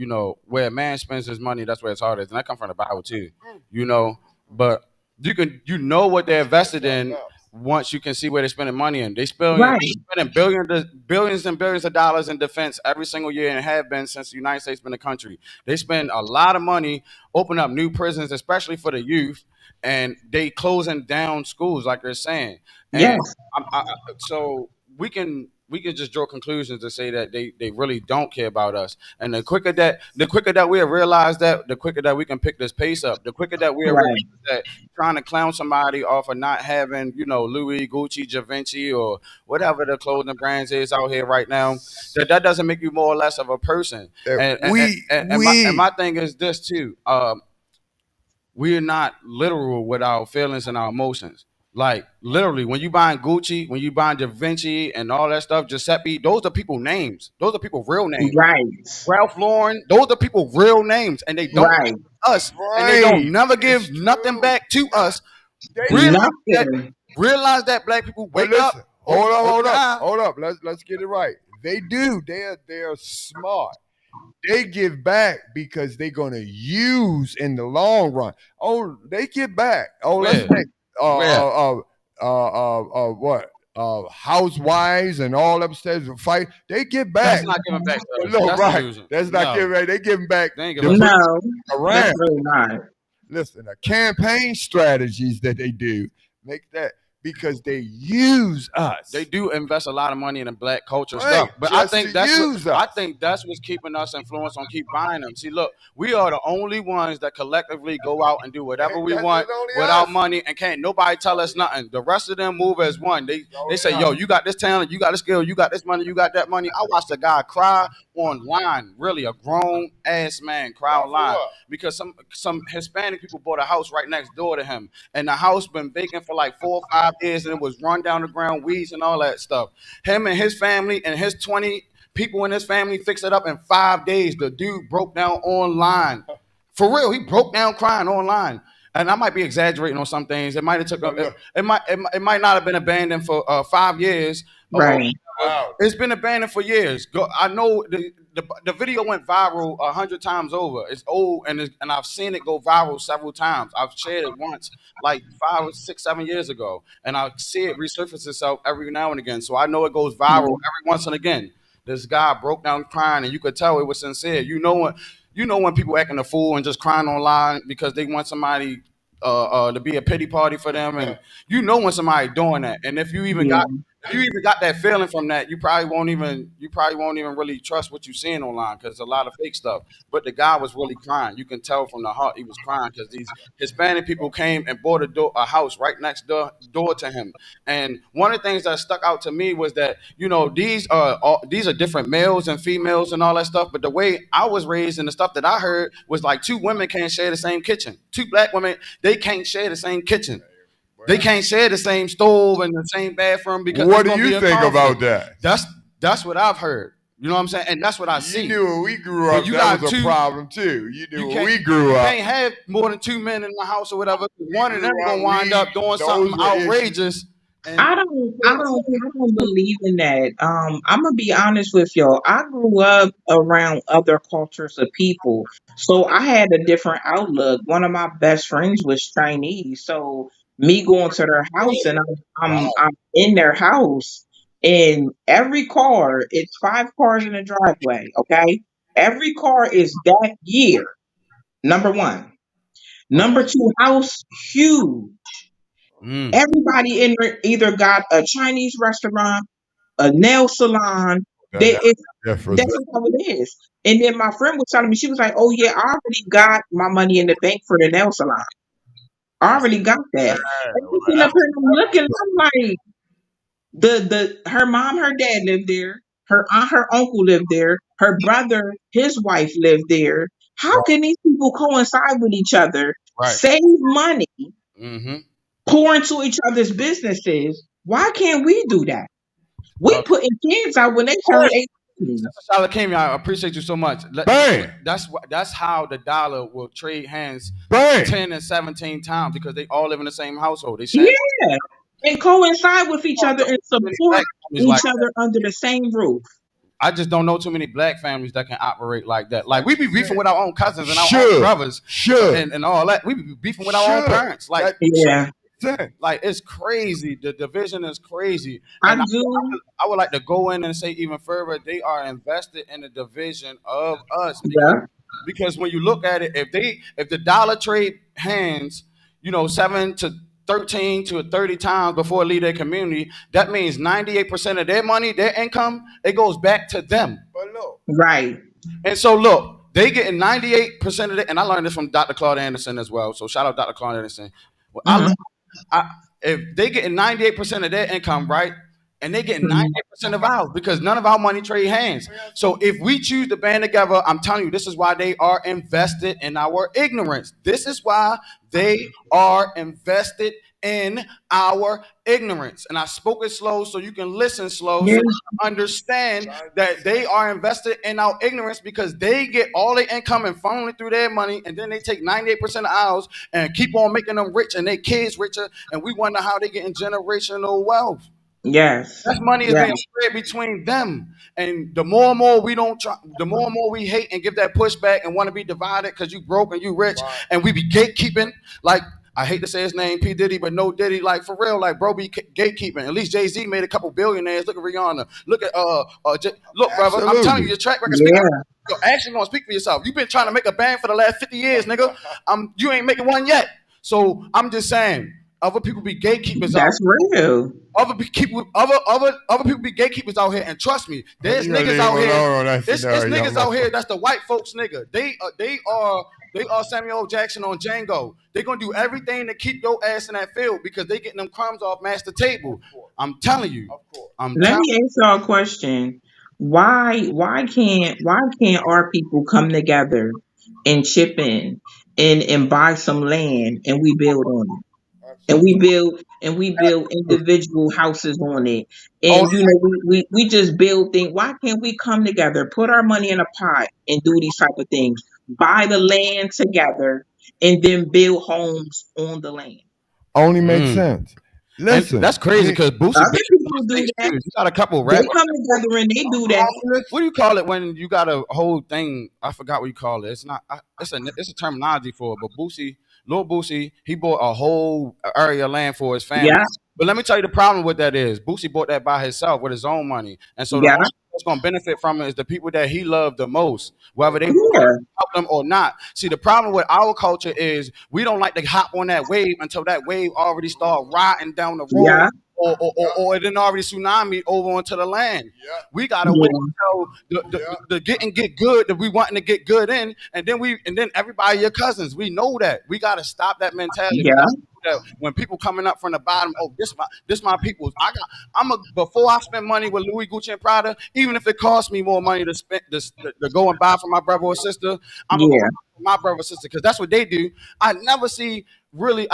A: where a man spends his money, that's where his heart is, and that come from the Bible too. You know, but you know what they're invested in once you can see where they're spending money in.
C: Right.
A: Spending billions and billions of dollars in defense every single year, and have been since the United States been a country. They spend a lot of money, open up new prisons, especially for the youth, and they closing down schools, like they're saying. And
C: Yes.
A: so we can just draw conclusions to say that they really don't care about us. And the quicker that we realize that, the quicker that we can pick this pace up. The quicker that we realize
C: Right.
A: that trying to clown somebody off of not having, Louis, Gucci, Givenchy, or whatever the clothing brands is out here right now, that doesn't make you more or less of a person. And and, and,
B: We
A: and my and
B: we
A: my thing is this too. We're not literal with our feelings and our emotions. Like literally, when you buying Gucci, when you buying Da Vinci and all that stuff, Giuseppe, those are people names. Those are people real names.
C: Right.
A: Ralph Lauren, those are people real names, and they don't
C: Right.
A: give us, and they
B: right.
A: don't never
B: It's
A: give nothing
B: true.
A: back to us.
B: They
A: Realize that,
C: Nothing.
A: realize that black people
B: But
A: wake up,
B: listen, hold up, hold
A: open
B: up,
A: eye.
B: hold up. Let's get it right. They do. They're smart. They give back because they're gonna use in the long run. Oh, they give back. Oh, let's
A: Where,
B: take
A: where?
B: what housewives and all upstairs fight. They give
A: That's
B: back.
A: not giving back to us.
B: No,
A: That's
B: right.
A: illusion.
B: That's not
A: No,
B: giving back. They giving back
A: they ain't
B: the
A: giving back.
B: bricks
C: No, that's
B: around.
C: really not.
B: Listen, the campaign strategies that they do make that because they use us.
A: They do invest a lot of money in the black culture
B: Right,
A: stuff, but I
B: just to
A: think that's what
B: use
A: I
B: us.
A: think that's what's keeping us influenced on keep buying them. See, look, we are the only ones that collectively go out and do whatever we
B: That's
A: want
B: just only
A: with our
B: us.
A: money, and can't nobody tell us nothing. The rest of them move as one. They
B: Only
A: say,
B: us.
A: "Yo, you got this talent, you got this skill, you got this money, you got that money." I watched a guy cry online, really a grown ass man cry
B: Cry for
A: online
B: what?
A: because some Hispanic people bought a house right next door to him, and the house been vacant for like 4 or 5 years, and it was run down the ground, weeds and all that stuff. Him and his family and his 20 people in his family fixed it up in 5 days. The dude broke down online. For real, he broke down crying online. And I might be exaggerating on some things. It might have took
B: But
A: it,
B: look,
A: it might not have been abandoned for 5 years.
C: Right.
B: wow.
A: It's been abandoned for years. I know the video went viral 100 times over. It's old, and I've seen it go viral several times. I've shared it once, like 5, 6, 7 years ago, and I see it resurface itself every now and again. So I know it goes viral
C: Mhm.
A: every once and again. This guy broke down crying, and you could tell it was sincere. You know when people acting a fool and just crying online because they want somebody to be a pity party for them, and when somebody doing that, and
C: Yeah.
A: if you even got that feeling from that, you probably won't even really trust what you're seeing online because a lot of fake stuff. But the guy was really crying. You can tell from the heart he was crying because these Hispanic people came and bought a house right next door to him. And one of the things that stuck out to me was that these are different males and females and all that stuff. But the way I was raised and the stuff that I heard was like two women can't share the same kitchen. Two black women, they can't share the same kitchen. They can't share the same stove and the same bathroom because it's
B: What do
A: gonna
B: you
A: be a
B: think about
A: conflict.
B: that?
A: That's what I've heard. You know what I'm saying? And that's what I
B: You
A: see.
B: knew when we grew
A: But
B: up
A: you
B: that
A: got
B: was a
A: two.
B: problem too. You
A: You
B: knew when
A: can't
B: we
A: you
B: grew up.
A: can't have more than two men in the house or whatever.
B: We
A: One of them
B: grew
A: gonna
B: up.
A: wind up doing something
B: Those were issues.
A: outrageous. And
C: I don't believe in that. I'm gonna be honest with y'all. I grew up around other cultures of people, so I had a different outlook. One of my best friends was Chinese, so me going to their house and
B: Wow.
C: I'm in their house, and every car, it's 5 cars in the driveway. Okay, every car is that year. Number one. Number two, house huge.
A: mm,
C: Everybody in there either got a Chinese restaurant, a nail salon.
B: That, that
C: It's
B: differs.
C: that's just how it is. And then my friend was telling me, she was like, "Oh yeah, I already got my money in the bank for the nail salon. I already got that." And I'm sitting up here and I'm looking, I'm like, the her mom, her dad lived there, her aunt, her uncle lived there, her brother, his wife lived there. How can these people coincide with each other,
A: right.
C: save money,
A: Mm-hmm.
C: pour into each other's businesses? Why can't we do that? We putting kids out when they turn 18.
A: Shalakemia, I appreciate you so much.
B: Bang,
A: That's how the dollar will trade hands
B: bang.
A: 10 and 17 times because they all live in the same household. They share.
C: Yeah. and coincide with each
A: I don't
C: other
A: know
C: and
A: too many black
C: support
A: families
C: each
A: like
C: other under the same roof.
A: I just don't know too many black families that can operate like that. Like we be beefing with our own cousins and our own
B: Should,
A: brothers
B: should,
A: and all that. We be beefing with our own
B: should.
A: parents. Like
B: That
C: Yeah,
B: sense.
A: like it's crazy. The division is crazy,
C: I
A: and
C: do.
A: I would like to go in and say even further. They are invested in the division of us
C: Yeah.
A: because when you look at it, if the dollar trade hands, 7 to 13 to 30 times before it leave their community, that means 98% of their money, their income, it goes back to them.
B: But look,
C: Right.
A: And so look, they getting 98% of it, and I learned this from Dr. Claude Anderson as well. So shout out Dr. Claude Anderson. Well,
C: Hmm.
A: if they getting 98% of their income, right, and they getting
C: Hmm.
A: 98% of ours because none of our money trade hands. So if we choose to band together, I'm telling you, this is why they are invested in our ignorance. This is why they are invested in our ignorance. And I spoke it slow so you can listen slow
C: Yeah.
A: so you can understand that they are invested in our ignorance because they get all their income and funnel it through their money, and then they take 98% of ours and keep on making them rich and their kids richer, and we wonder how they getting generational wealth.
C: Yes.
A: That money is
C: Yes.
A: being spread between them. And the more and more we don't try, the more and more we hate and give that pushback and want to be divided because you broke and you rich,
B: right.
A: and we be gatekeeping. Like, I hate to say his name, P. Diddy, but no Diddy, like for real, like bro be gatekeeping. At least Jay-Z made a couple billionaires. Look at Rihanna. Look at look, brother. I'm telling you,
B: Absolutely.
A: your track record speak.
C: Yeah.
A: Your action gonna speak for yourself. You've been trying to make a band for the last 50 years, nigga. You ain't making one yet. So I'm just saying, other people be gatekeepers out.
C: That's real.
A: Other people be gatekeepers out here, and trust me, there's
B: You gotta
A: niggas
B: leave
A: out
B: him
A: here.
B: alone on that
A: It's
B: scenario,
A: niggas out
B: man.
A: here that's the white folks nigga. They are Samuel L. Jackson on Django. They gonna do everything to keep your ass in that field because they getting them crumbs off master table. I'm telling you.
B: Of course.
A: I'm
C: Let
A: telling
C: me ask y'all a question. Why can't our people come together and chip in and buy some land and we build on it? And we
B: Absolutely.
C: build individual houses on it.
A: you.
C: And we just build things. Why can't we come together, put our money in a pot and do these type of things? Buy the land together and then build homes on the land.
B: Only makes
A: Mm.
B: sense.
A: And
B: Listen,
A: that's crazy because Boosie
C: Other
A: big
C: people
A: on
C: do
A: stage
C: that.
A: too. You got a couple
C: They
A: rap.
C: come together and they do that.
A: What do you call it when you got a whole thing? I forgot what you call it. It's not. It's a terminology for it. But Lil Boosie, he bought a whole area of land for his family.
C: Yeah,
A: But let me tell you the problem with that is Boosie bought that by himself with his own money, and so the
C: yeah,
A: only people that's gonna benefit from it is the people that he loved the most, whether they
C: yeah,
A: help them or not. See, the problem with our culture is we don't like to hop on that wave until that wave already start riding down the road
C: yeah,
A: or it didn't already tsunami over onto the land.
B: yeah,
A: We gotta wait
C: yeah,
A: until
B: yeah.
A: the get good that we wanting to get good in, and then everybody your cousins. We know that. We gotta stop that mentality. We
C: yeah,
A: gotta that when people coming up from the bottom, oh, this my people's. Before I spend money with Louis Gucci and Prada, even if it costs me more money to spend to go and buy for my brother or sister, I'm gonna go
C: yeah,
A: buy for my brother or sister because that's what they do. I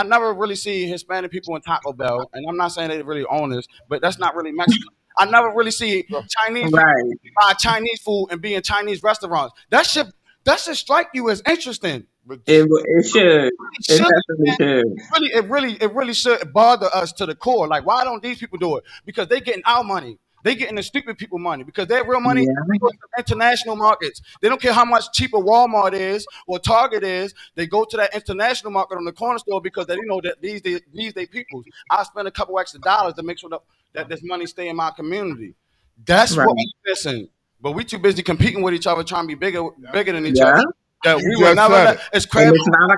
A: never really see Hispanic people in Taco Bell, and I'm not saying they really own this, but that's not really Mexican. I never really see Chinese people
C: right.
A: buy Chinese food and be in Chinese restaurants. That should strike you as interesting.
B: But
C: It should.
A: It
C: It
A: should,
C: definitely
A: man.
C: should.
A: It really should bother us to the core. Like, why don't these people do it? Because they getting our money. They getting the stupid people money because their real money
C: Yeah,
A: they go to international markets. They don't care how much cheaper Walmart is or Target is. They go to that international market on the corner store because they know that these they peoples. I spend a couple extra dollars to make sure that this money stay in my community. That's what
C: right.
A: we're missing. But we too busy competing with each other, trying to be bigger than each other.
C: Yeah.
A: That
B: you
A: we will
B: just
A: never
B: said
A: let.
B: it.
A: It's
C: And
A: crab
C: it's not a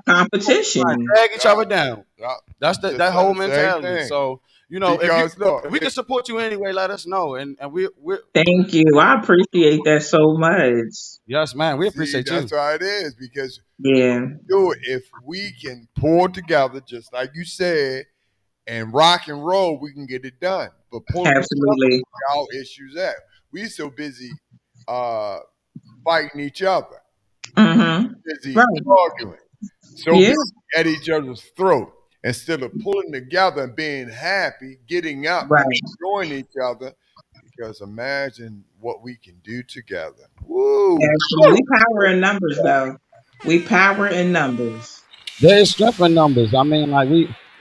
A: trying to
C: competition.
A: drag each other down.
B: Yeah.
A: That's
B: Just
A: that whole
B: said the same
A: mentality.
B: thing.
A: So if
B: Because look,
A: we can support you anyway, let us know. And we
C: Thank you. I appreciate that so much.
A: yes, man, we
B: see,
A: appreciate you.
B: that's how it is. Because
C: Yeah,
B: do it if we can pull together, just like you said, and rock and roll, we can get it done. But pulling together,
C: absolutely.
B: our issues at. We so busy uh, fighting each other,
C: Mm-hmm.
B: busy
C: Right.
B: arguing, so
C: Yeah,
B: busy at each other's throat instead of pulling together and being happy, getting up and
C: right.
B: enjoying each other. Because imagine what we can do together. Woo!
C: Absolutely. We power in numbers, though. We power in numbers.
A: There is strength in numbers. I mean, like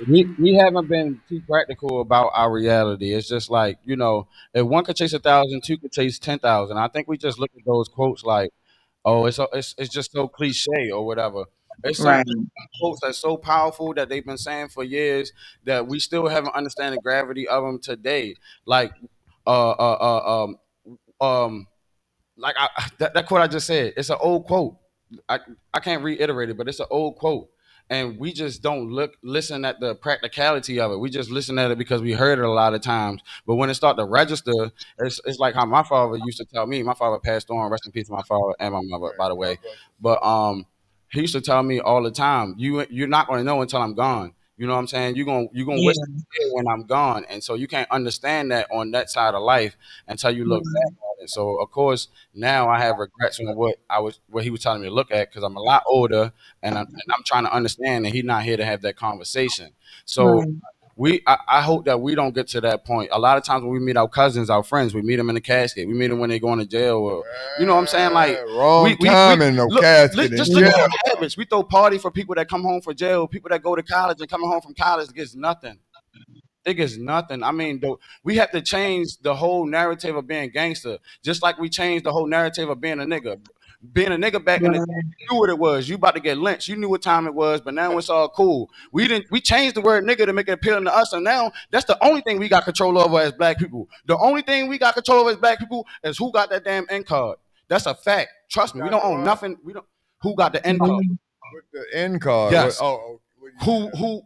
A: we haven't been too practical about our reality. It's just like, if one could chase 1,000, two could chase 10,000. I think we just look at those quotes like, oh, it's just so cliche or whatever. It's some
C: Right.
A: quotes that's so powerful that they've been saying for years that we still haven't understand the gravity of them today. Like, uh, uh, um, like that quote I just said, it's an old quote. I can't reiterate it, but it's an old quote. And we just don't listen at the practicality of it. We just listen at it because we heard it a lot of times. But when it start to register, it's like how my father used to tell me. My father passed on. Rest in peace, my father and my mother, by the way. But he used to tell me all the time, you're not going to know until I'm gone. You know what I'm saying? You're gonna wish
C: Yeah.
A: when I'm gone, and so you can't understand that on that side of life until you look back
C: Right.
A: at it. So of course now I have regrets on what he was telling me to look at because I'm a lot older and I'm trying to understand that he's not here to have that conversation. So
C: Right.
A: I hope that we don't get to that point. A lot of times when we meet our cousins, our friends, we meet them in the casket. We meet them when they going to jail, or you know what I'm saying? Like
B: Wrong
A: we
B: time in no
A: look,
B: casket in
A: just look at
B: jail.
A: our habits. We throw party for people that come home for jail, people that go to college and coming home from college gets nothing. It gets nothing. I mean, we have to change the whole narrative of being gangster, just like we changed the whole narrative of being a nigga. Being a nigga back in the day,
C: Right.
A: you knew what it was. You about to get lynched. You knew what time it was, but now it's all cool. We didn't. We changed the word nigga to make it appealing to us, and now that's the only thing we got control over as black people. The only thing we got control over as black people is who got that damn end card. That's a fact. Trust me. We
B: Got
A: don't own
B: what?
A: nothing. We don't. Who got the end card?
C: Right.
B: With the end card.
A: Yes.
B: What you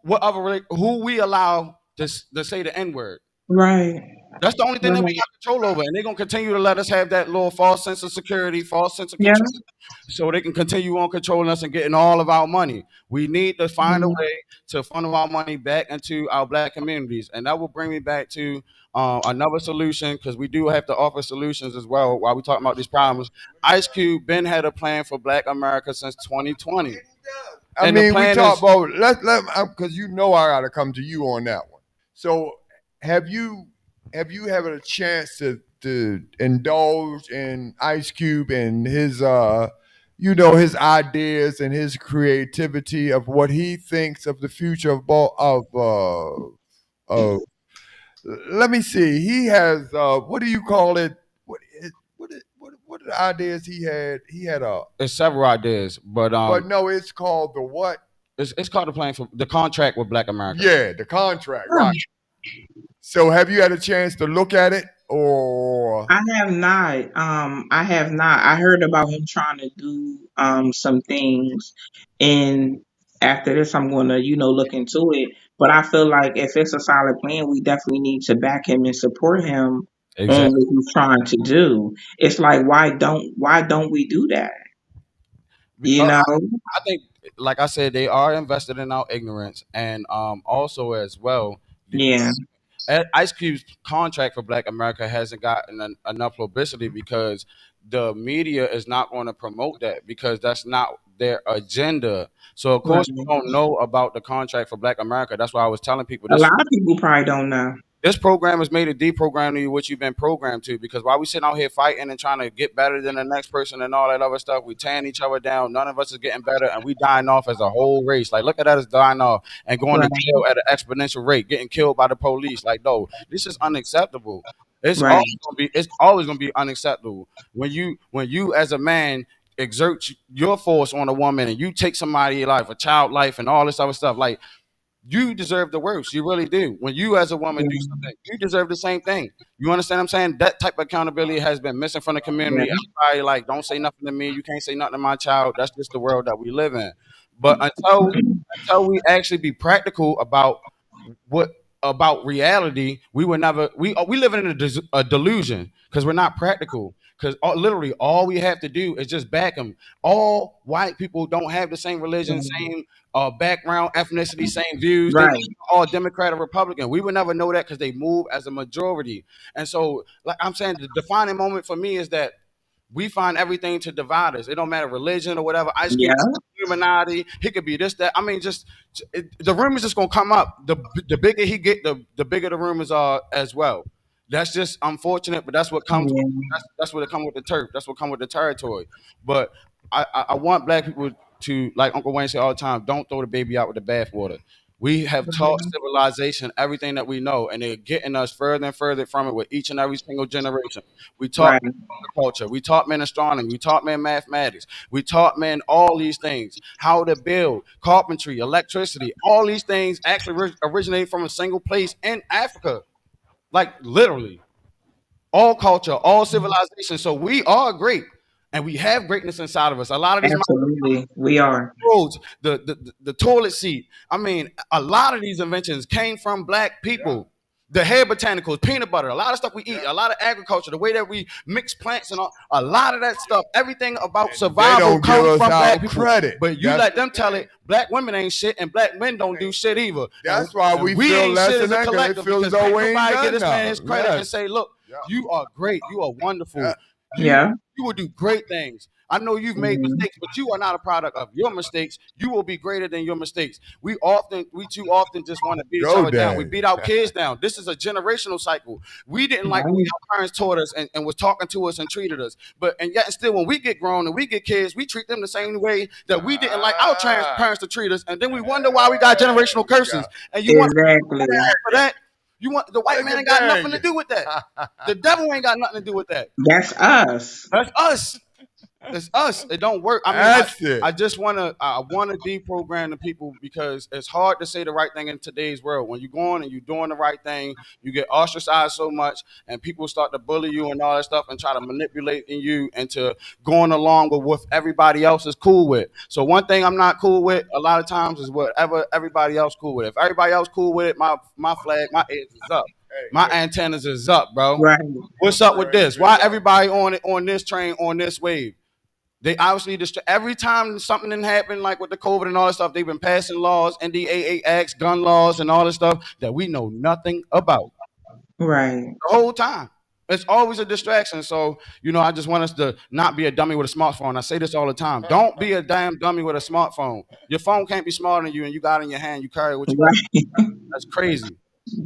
A: Who we allow to say the N word.
C: Right.
A: That's the only thing that we
C: Right.
A: got control over, and they're gonna continue to let us have that little false sense of security, false sense of
C: Yeah.
A: control, so they can continue on controlling us and getting all of our money. We need to find a
C: Mhm.
A: way to funnel our money back into our black communities, and that will bring me back to another solution because we do have to offer solutions as well. While we talking about these problems, Ice Cube been had a plan for Black America since 2020,
B: I
A: and the
B: mean, we
A: plan
B: talk
A: is
B: about let because you know I got to come to you on that one. So have you had a chance to indulge in Ice Cube and his his ideas and his creativity of what he thinks of the future of let me see. He has what do you call it? What are the ideas he had? He had a
A: it's several ideas, but
B: but no, it's called the what?
A: it's called the plan for the contract with Black America.
B: Yeah, the contract,
C: Oh,
B: right. So have you had a chance to look at it or
C: I have not. I have not. I heard about him trying to do some things, and after this, I'm going to look into it. But I feel like if it's a solid plan, we definitely need to back him and support him on
A: Exactly.
C: what he's trying to do. It's like why don't we do that? You know?
A: I think, like I said, they are invested in our ignorance, and also as well, the,
C: Yeah.
A: Ice Cube's contract for Black America hasn't gotten enough publicity because the media is not going to promote that because that's not their agenda. So of course we
C: Right.
A: don't know about the contract for Black America. That's why I was telling people
C: A
A: this.
C: lot of people probably don't know.
A: This program is made to deprogram you what you've been programmed to. Because while we sitting out here fighting and trying to get better than the next person and all that other stuff, we tearing each other down. None of us is getting better, and we dying off as a whole race. Like, look at us dying off and going to
C: Right.
A: jail at an exponential rate, getting killed by the police. Like, no, this is unacceptable.
C: Right.
A: It's always gonna be unacceptable when you as a man exert your force on a woman and you take somebody's life, a child life, and all this other stuff. Like, you deserve the worst. You really do. When you as a woman do
C: Yeah.
A: something, you deserve the same thing. You understand what I'm saying? That type of accountability has been missing from the
C: Yeah.
A: community. Everybody like, don't say nothing to me. You can't say nothing to my child. That's just the world that we live in. But until we actually be practical what about reality, we would never we living in a delusion because we're not practical. Because literally all we have to do is just back them. All white people don't have the same religion, same background, ethnicity, same views. They
C: Right.
A: all Democrat or Republican. We would never know that because they move as a majority. And so, like I'm saying, the defining moment for me is that we find everything to divide us. It don't matter religion or whatever. Ice Cube,
C: Yeah.
A: Illuminati. He could be this, that. I mean, the rumors just gonna come up. The bigger he get, the bigger the rumors are as well. That's just unfortunate, but that's what comes.
C: Yeah.
A: That's what it comes with the turf. That's what comes with the territory. But I want black people to, like Uncle Wayne say all the time, don't throw the baby out with the bathwater. We have taught
C: Right.
A: civilization everything that we know, and they're getting us further and further from it with each and every single generation. We taught
C: Right.
A: men agriculture, we taught men astronomy, we taught men mathematics, we taught men all these things, how to build, carpentry, electricity. All these things actually originate from a single place in Africa, like literally all culture, all civilization. So we are great, and we have greatness inside of us. A lot of these
C: Absolutely. We are.
A: roads, the toilet seat. I mean, a lot of these inventions came from black people. The hair botanicals, peanut butter, a lot of stuff we eat, a lot of agriculture, the way that we mix plants and all, a lot of that stuff, everything about
B: They
A: survival
B: don't give
A: comes
B: us
A: from black
B: our
A: people.
B: credit.
A: But you
B: That's
A: let
B: the
A: them tell
B: thing.
A: it, black women ain't shit and black men don't do shit either.
B: That's why
A: And
B: we
A: we
B: feel
A: ain't
B: less
A: shit
B: than
A: as a
B: that, 'cause it
A: collective
B: feels
A: because
B: though
A: can't
B: we ain't
A: nobody
B: done
A: get this man his
B: nothing.
A: credit and
B: Yes.
A: say, look,
B: Yeah.
A: you are great, you are wonderful.
B: Yeah.
A: You
C: Yeah.
A: you will do great things. I know you've made
C: Mhm.
A: mistakes, but you are not a product of your mistakes. You will be greater than your mistakes. We too often just want to beat each
B: Go,
A: other down. We
B: Dad.
A: beat our kids down. This is a generational cycle. We didn't like the way
C: Right.
A: our parents taught us and was talking to us and treated us. But and yet still when we get grown and we get kids, we treat them the same way that we didn't like our parents to treat us. And then we wonder why we got generational
B: Yeah.
A: curses. And you want
C: Exactly.
A: for that? You want the white
B: Look
A: man
B: at
A: ain't got nothing to
B: that.
A: do with that. The devil ain't got nothing to do with that.
C: That's us.
A: That's us. It's us. It don't work. I mean,
B: That's it.
A: I just I wanna deprogram the people because it's hard to say the right thing in today's world. When you're going and you're doing the right thing, you get ostracized so much, and people start to bully you and all that stuff and try to manipulate you into going along with what everybody else is cool with. So one thing I'm not cool with a lot of times is whatever everybody else cool with. If everybody else cool with it, my flag, my edge is up.
B: Hey,
A: My
B: listen.
A: antennas is up, bro.
C: Right.
A: What's up with this? Why
B: Right.
A: everybody on this train on this wave? They obviously every time something didn't happen, like with the COVID and all that stuff, they've been passing laws, NDAA acts, gun laws, and all this stuff that we know nothing about
C: Right.
A: the whole time. It's always a distraction. So, I just want us to not be a dummy with a smartphone. I say this all the time. Don't be a damn dummy with a smartphone. Your phone can't be smarter than you, and you got it in your hand, you carry it with you.
C: Right.
A: That's crazy.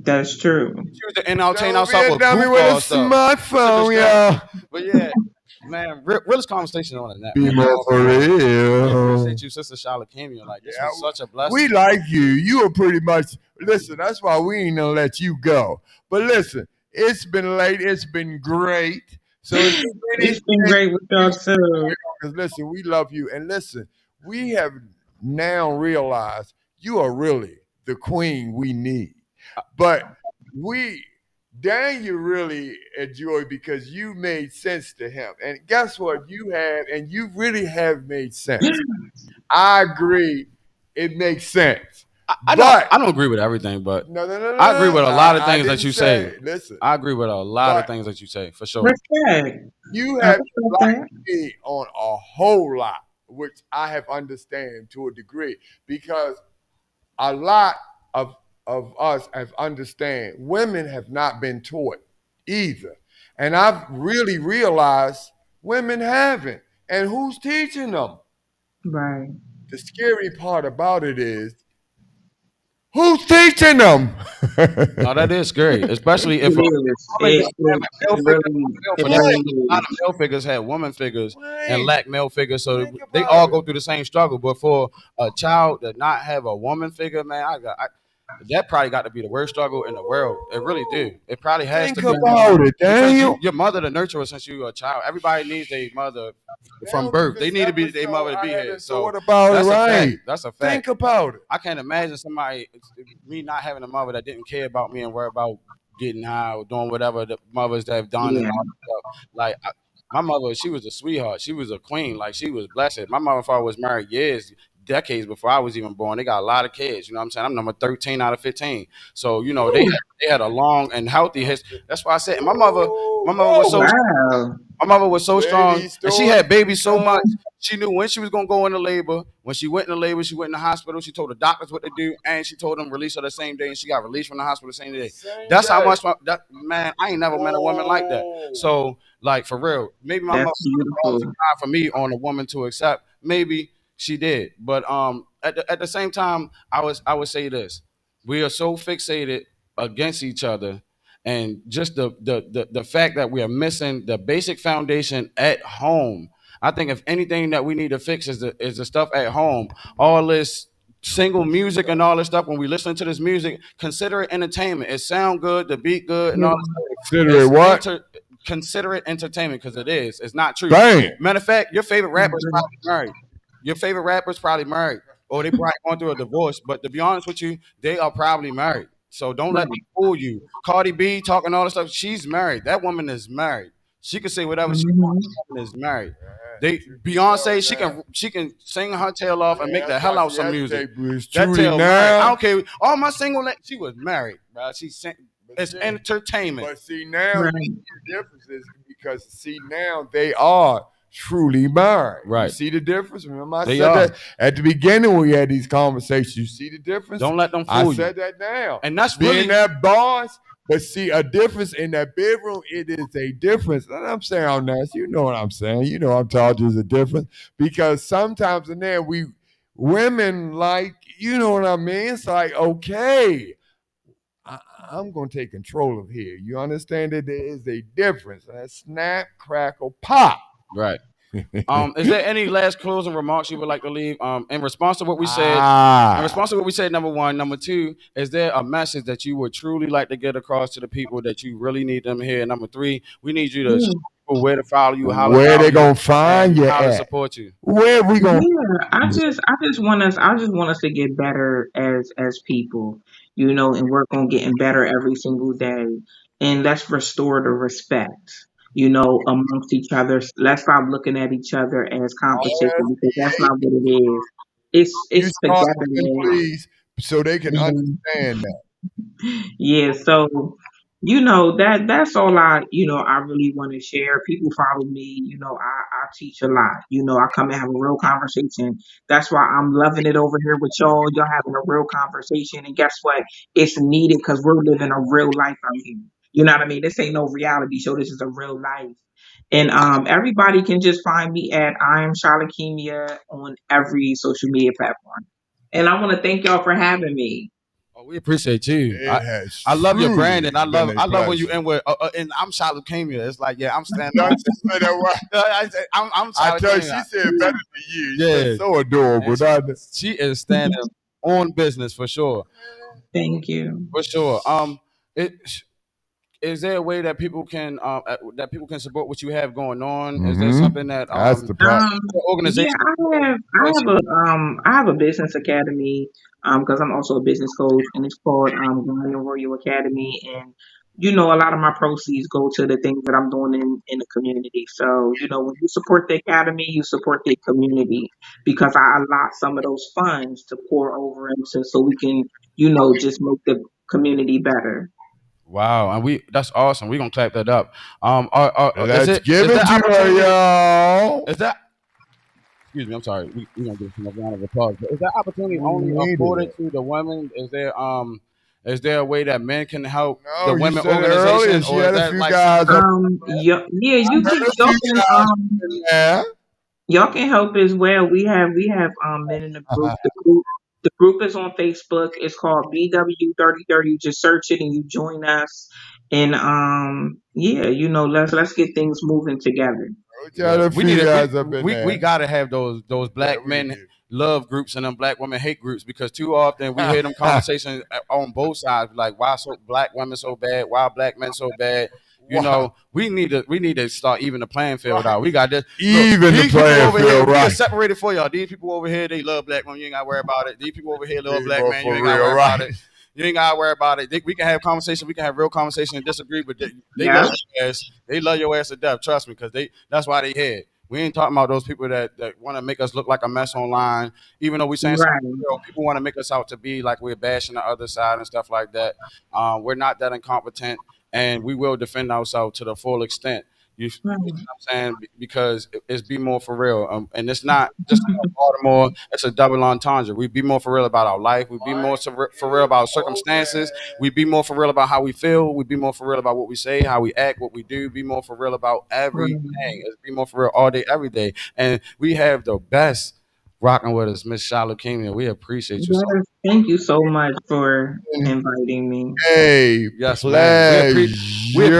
C: That's true.
A: Choose to entertain
B: Don't be
A: ourselves
B: a
A: with
B: dummy with a
A: goofball stuff. It's a
B: smartphone,
A: distraction.
B: y'all.
A: But yeah, man, realest conversation on that,
B: Be
A: man.
B: more for
A: I
B: real.
A: appreciate you, Sister Shalakemia. Like this
B: Yeah,
A: was such a blessing.
B: we like you. You are pretty much listen. That's why we ain't gonna let you go. But listen, it's been late. It's been great. So is there
C: It's been
B: anything
C: great with y'all too.
B: because listen, we love you. And listen, we have now realized you are really the queen we need. But we Daniel really enjoyed because you made sense to him. And guess what? You have, and you really have made sense. I agree. It makes sense. But
A: I don't agree with everything, but
B: no, no, no, no,
A: I agree with a lot of
B: I
A: things that
B: didn't
A: you say.
B: Listen,
A: I agree with a lot of
B: but
A: things that you say, for sure.
C: Respect.
B: you
C: I
B: have
C: respect
B: enlightened
C: that.
B: me on a whole lot, which I have understand to a degree because a lot of us have understand women have not been taught either, and I've really realized women haven't, and who's teaching them?
C: Right.
B: The scary part about it is who's teaching them?
A: No, that is scary, especially
C: It
A: if a
C: is.
A: woman don't have a male figure.
C: It
A: For that,
C: really
A: a lot of
C: is.
A: male figures have woman figures and
B: Right.
A: lack male figures, so
B: Think
A: they
B: about
A: all
B: it.
A: go through the same struggle. But for a child to not have a woman figure, man, that probably got to be the worst struggle in the world. It really do. It probably has
B: Think
A: to be
B: about it,
A: because
B: Daniel.
A: your mother to nurture her since you were a child. Everybody needs their mother from
B: Now,
A: birth.
B: this
A: They need to be their
B: episode,
A: mother to
B: I
A: be here.
B: hadn't
A: So
B: thought about it
A: that's a fact.
B: right.
A: That's a fact.
B: Think about it.
A: I can't imagine me not having a mother that didn't care about me and worry about getting high or doing whatever the mothers that have done and
C: Yeah.
A: all that stuff. Like my mother, she was a sweetheart. She was a queen. Like she was blessed. My mother and father was married decades before I was even born. They got a lot of kids. You know what I'm saying? I'm number 13 out of 15. So they had a long and healthy history. That's why I said and my mother was so
C: Wow.
A: my mother was so strong,
B: Baby
A: and she
B: story.
A: had babies so much. She knew when she was gonna go into labor. When she went into labor, she went in the hospital. She told the doctors what to do, and she told them release her the same day, and she got released from the hospital the same day.
B: Same
A: That's how
B: day.
A: much man. I ain't never met a woman like that.
B: Whoa.
A: So, like for real, maybe my mother
C: That's
A: brought some
C: beautiful.
A: time for me on a woman to accept. Maybe she did, but at the same time, I would say this: we are so fixated against each other and just the fact that we are missing the basic foundation at home. I think if anything that we need to fix is the stuff at home. All this single music and all this stuff, when we listen to this music, consider it entertainment. It sound good, the beat good, and all this stuff.
B: Consider it what?
A: Consider it entertainment, because it is. It's not true.
B: Bam.
A: Matter of fact, your favorite rapper is probably married. Your favorite rapper is probably married, or they probably going through a divorce. But to be honest with you, they are probably married. So don't let them fool you. Cardi B talking all this stuff. She's married. That woman is married. She can say whatever she wants. That woman is married. Beyonce, she can sing her tail off and make the hell out of some music. That tail married. I don't care. All my single, she was married, bro. It's entertainment.
B: But see now, the difference is because now they are truly married.
A: Right.
B: You see the difference? Remember I said that at the beginning when we had these conversations. You see the difference?
A: Don't let them fool you.
B: I said that now.
A: And that's
B: being
A: really
B: that boss. But see, a difference in that bedroom, it is a difference. And I'm saying on that, you know what I'm saying. You know I'm talking is a difference. Because sometimes in there, women like, you know what I mean? It's like, okay, I'm going to take control of here. You understand that there is a difference. Snap, crackle, pop.
A: Right. Is there any last closing remarks you would like to leave? In response to what we said, number one. Number two, is there a message that you would truly like to get across to the people that you really need them here? Number three, we need you to show people where to follow you,
B: where they gonna find you,
A: how to support you.
B: Where we gonna?
C: Yeah, I just want us to get better as people, you know, and work on getting better every single day, and let's restore the respect, you know, amongst each other. Let's stop looking at each other as competition, because that's not what it is. It's togetherness.
B: Please, so they can understand that.
C: Yeah, so you know that's all I really want to share. People follow me, you know, I teach a lot. You know, I come and have a real conversation. That's why I'm loving it over here with y'all. Y'all having a real conversation, and guess what? It's needed because we're living a real life out here. You know what I mean? This ain't no reality show. This is a real life. And everybody can just find me at I am Shalakemia on every social media platform. And I want to thank y'all for having me.
A: Oh, we appreciate you. I love your brand, and I love when you end with and I'm Shalakemia. It's like, yeah, I'm standing up. I'm
B: I tell you, she said better than you. Yeah, she's so adorable.
A: She is standing on business for sure.
C: Thank you.
A: For sure. Is there a way that people can support what you have going on? Is there something that
B: that's the problem?
A: Organization?
C: Yeah, I have a business academy because I'm also a business coach, and it's called BMore4Real Academy, and you know a lot of my proceeds go to the things that I'm doing in the community. So you know when you support the academy, you support the community because I allot some of those funds to pour over into so we can just make the community better.
A: Wow, and that's awesome. We're gonna clap that up.
B: Let's give it to her, y'all.
A: Is that excuse me, I'm sorry. We're gonna give some round of applause. But is that opportunity only afforded to the women? Is there a way that men can help the women organization?
B: Or is that like guys
C: y'all can help as well. We have men in the group. The group is on Facebook. It's called BW3030. You just search it and you join us. And let's get things moving together.
A: We gotta have those black men love groups and them black women hate groups, because too often we hear them conversations on both sides, like why so black women so bad, why black men so bad. You know, we need to start even the playing field out. We got this
B: the playing field right.
A: We separated for y'all. These people over here, they love black women. You ain't gotta worry about it. These people over here love black men. You ain't gotta worry about it. You ain't gotta worry about it. We can have conversation. We can have real conversation and disagree, but they love your ass. They love your ass to death. Trust me, because that's why they here. We ain't talking about those people that want to make us look like a mess online. Even though we saying something real, people want to make us out to be like we're bashing the other side and stuff like that. We're not that incompetent, and we will defend ourselves to the full extent. You know what I'm saying? Because it's BMore4Real. And it's not just about Baltimore. It's a double entendre. We BMore4Real about our life. We BMore4Real about circumstances. We BMore4Real about how we feel. We BMore4Real about what we say, how we act, what we do. BMore4Real about everything. It's BMore4Real all day, every day. And we have the best rocking with us, Miss Shalakemia. We appreciate you.
C: Thank you so much for inviting me.
B: Hey, yes, pleasure.
A: We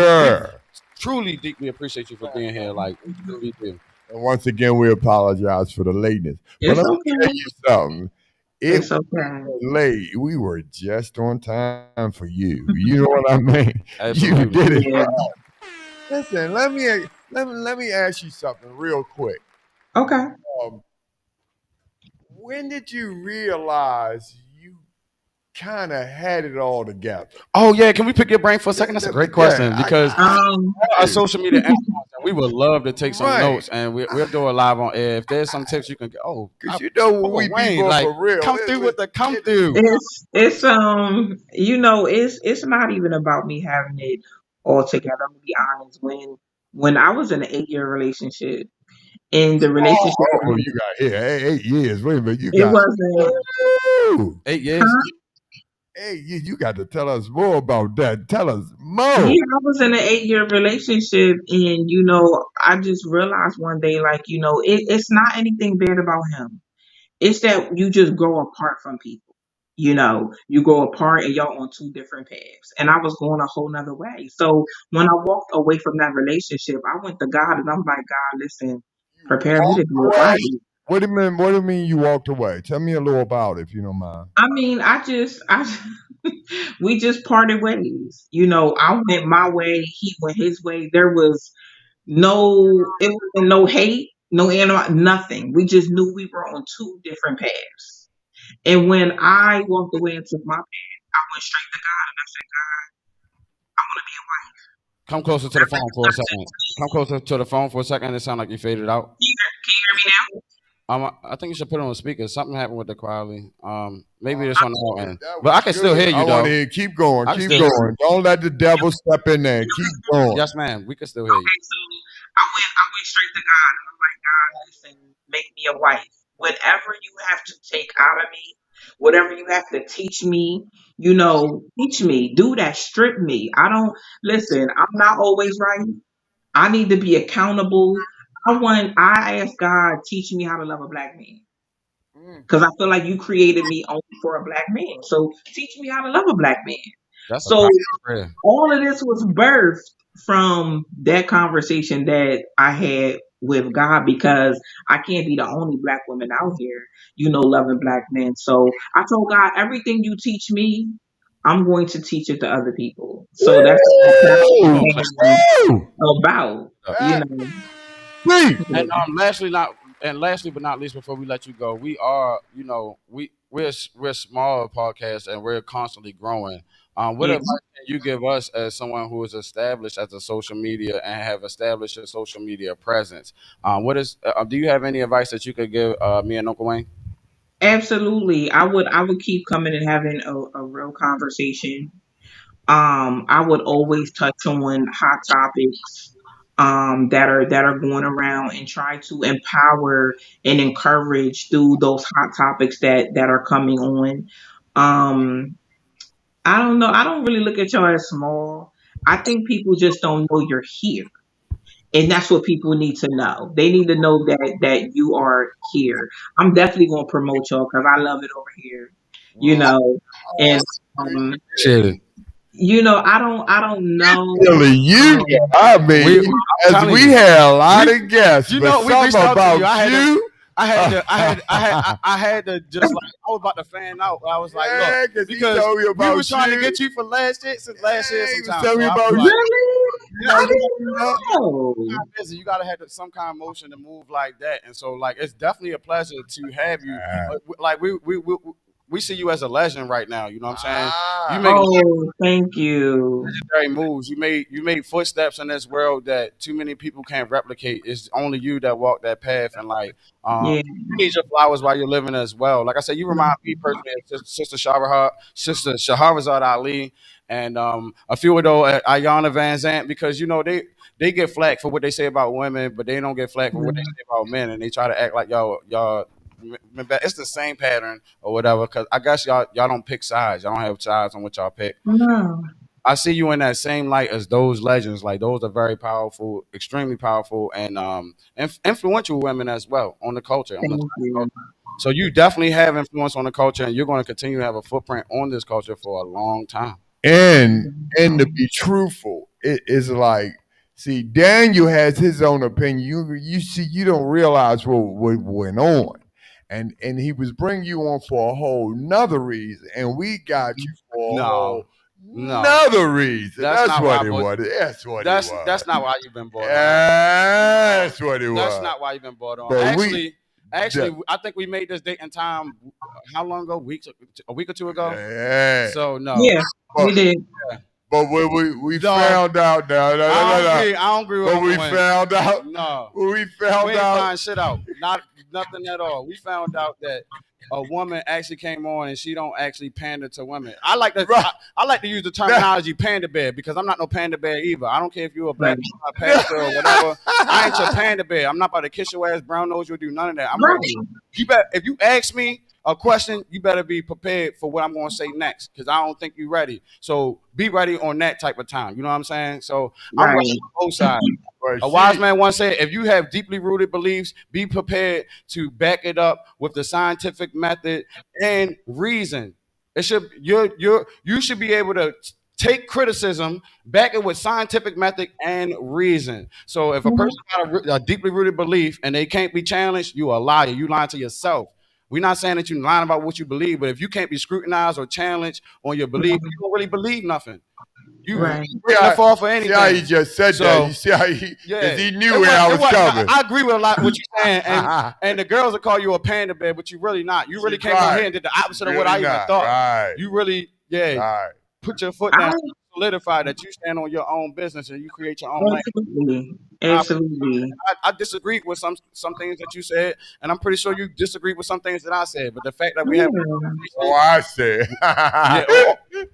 A: truly deeply appreciate you for being here. Like, we really do.
B: And once again, we apologize for the lateness. But let me tell you something. It
C: It's okay.
B: late. We were just on time for you. You know what I mean? You
A: Absolutely.
B: did it.
C: Yeah.
B: Listen, let me ask you something real quick.
C: Okay.
B: Um, when did you realize you kind of had it all together?
A: Oh yeah, can we pick your brain for a second? That's a great
B: Yeah,
A: question because
C: Um.
A: our social media influencer, we would love to take some
B: right.
A: notes and we'll do it live on air. If there's some tips you can get,
B: Because you know when
A: oh
B: we be
A: Wayne,
B: more
A: like
B: for real,
A: come through with the come through.
C: It's not even about me having it all together. I'm gonna be honest. When I was in an 8-year relationship, in the relationship,
B: oh, you got here 8 years. Wait a minute, you
C: it
B: got
C: wasn't.
B: ooh,
A: 8 years.
C: Huh?
B: 8 years. You got to tell us more about that. Tell us
C: Yeah,
B: more.
C: I was in an 8-year relationship, and I just realized one day, like, it's not anything bad about him. It's that you just grow apart from people. You go apart and y'all on two different paths. And I was going a whole nother way. So when I walked away from that relationship, I went to God and I'm like, God, listen,
B: You
C: prepare me to
B: walked
C: be a
B: away.
C: wife.
B: What do you mean? What do you mean you walked away? Tell me a little about it, if you don't mind.
C: I mean, we just parted ways. I went my way, he went his way. It wasn't no hate, no nothing. We just knew we were on two different paths. And when I walked away and took my path, I went straight to God and I said, God, I want to be a wife.
A: Come closer to the phone for a second. Come closer to the phone for a second. It sounds like you faded out.
C: Can you hear me now?
A: I think you should put it on speaker. Something happened with the quality. Maybe
B: Uh,
A: it's on our end,
B: that
A: but I
B: was
A: can still
B: good.
A: hear
B: I
A: you
B: want to
A: though.
B: hear. Keep going.
A: I can
B: Keep
A: still hear you.
B: going. Don't let the devil step in there. Keep going.
A: Yes, ma'am. We can still hear you.
C: Okay, so I went straight to God and I'm like, God, listen, make me a wife. Whatever you have to take out of me, whatever you have to teach me, teach me. Do that, strip me. I don't listen, I'm not always right. I need to be accountable. I ask God, teach me how to love a black man.
B: Mm.
C: Because I feel like you created me only for a black man. So teach me how to love a black man.
A: That's a
C: So
A: powerful prayer.
C: all of this was birthed from that conversation that I had with God because I can't be the only black woman out here, loving black men. So I told God, everything you teach me, I'm going to teach it to other people. So that's what the
A: Come
C: passion
A: on,
B: Woo!
A: man.
C: came
B: Woo!
C: about, you
B: That's
C: know.
B: deep.
A: And lastly but not least, before we let you go, we are, we're a small podcast and we're constantly growing. What
C: Yeah.
A: advice can you give us as someone who is established as a social media and have established a social media presence? Do you have any advice that you could give me and Uncle Wayne?
C: Absolutely. I would keep coming and having a real conversation. I would always touch on hot topics that are going around and try to empower and encourage through those hot topics that are coming on. Um, I don't know. I don't really look at y'all as small. I think people just don't know you're here. And that's what people need to know. They need to know that you are here. I'm definitely gonna promote y'all because I love it over here. You
B: Well,
C: know, and um,
A: Appreciate it.
C: I don't know.
B: really, you.
C: Um,
B: I mean,
A: I'm
B: as
A: telling
B: we
A: you,
B: had a lot
A: we,
B: of guests, but
A: we
B: some
A: reached out to you.
B: about you.
A: I had to just like I was about to fan out. I was like, look,
B: Yeah, because he
A: because
B: told me
A: we were
B: about
A: trying to
B: you.
A: get you for since last year
B: Yeah, he was
A: sometime.
B: telling
A: So
B: me
A: I was
B: about
A: like,
B: you.
C: really?
A: yeah,
C: I
A: you
C: didn't
B: Uh,
C: know.
A: got busy. You gotta have some kind of motion to move like that. And so like it's definitely a pleasure to have you. Like we see you as a legend right now. You know what I'm saying? You
B: ah,
A: make
C: Oh, thank you.
A: legendary moves. You made footsteps in this world that too many people can't replicate. It's only you that walk that path, and like
C: Yeah.
A: you need your flowers while you're living as well. Like I said, you remind me personally of Sister Shahrazad Ali, and a few of those Ayana Van Zant because they get flack for what they say about women, but they don't get flack for what they say about men, and they try to act like y'all. It's the same pattern or whatever. Because I guess y'all don't pick sides. Y'all don't have sides on what y'all pick.
C: No,
A: I see you in that same light as those legends. Like those are very powerful, extremely powerful, and influential women as well on the culture, on the
C: thank you.
A: culture. So you definitely have influence on the culture, and you're going to continue to have a footprint on this culture for a long time.
B: and to be truthful, it is like, see, Daniel has his own opinion. You see, you don't realize what went on, and he was bringing you on for a whole nother reason, and we got you for a whole another reason. That's what it was. That's what it was.
A: That's not why you've been brought on.
B: That's what it was.
A: That's not why you've been brought on. But actually, I think we made this date and time. How long ago? A week or two ago.
B: Yeah.
A: So no.
C: Yeah, we did.
B: Yeah. But we found out now.
A: I don't agree with.
B: But we found out.
A: No.
B: We found
A: we ain't
B: out.
A: find shit out. Nothing at all. We found out that a woman actually came on and she don't actually pander to women. I like to use the terminology panda bear because I'm not no panda bear either. I don't care if you're a black pastor or whatever. I ain't your panda bear. I'm not about to kiss your ass, brown nose. You'll do none of that. If you ask me a question, you better be prepared for what I'm going to say next because I don't think you're ready. So be ready on that type of time. You know what I'm saying? So I'm ready on both sides. A wise man once said, if you have deeply rooted beliefs, be prepared to back it up with the scientific method and reason. You should be able to take criticism, back it with scientific method and reason. So if a person got a deeply rooted belief and they can't be challenged, you a liar. You lying to yourself. We're not saying that you're lying about what you believe, but if you can't be scrutinized or challenged on your belief, you don't really believe nothing. You fall for anything.
B: See how he just said that. You see how he knew where I was coming.
A: I agree with a lot of what you're saying, and the girls will call you a panda bear, but you really not. You really came on here and did the opposite of what I even thought. Right. You really, put your foot down, solidify that you stand on your own business and you create your own
C: lane. Absolutely.
A: I disagreed with some things that you said, and I'm pretty sure you disagreed with some things that I said. But the fact that we have,
B: I said,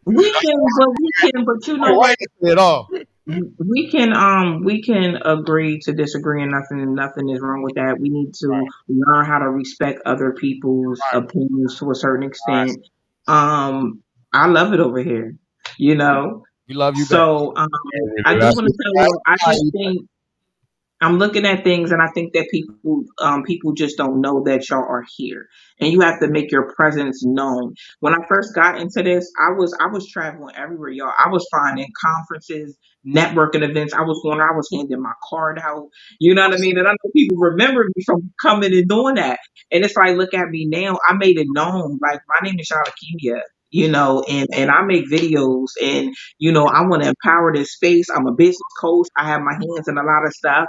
C: we can, but you know what?
A: At all.
C: We can agree to disagree, and nothing is wrong with that. We need to learn how to respect other people's opinions to a certain extent. I love it over here, you know.
A: We love you.
C: So I do want to tell you, I just think I'm looking at things, and I think that people just don't know that y'all are here, and you have to make your presence known. When I first got into this, I was traveling everywhere, y'all. I was finding conferences, networking events. I was handing my card out. You know what I mean? And I know people remember me from coming and doing that. And it's like, look at me now. I made it known. Like, my name is Shalakemia. You know, and I make videos, and you know, I want to empower this space. I'm a business coach. I have my hands in a lot of stuff.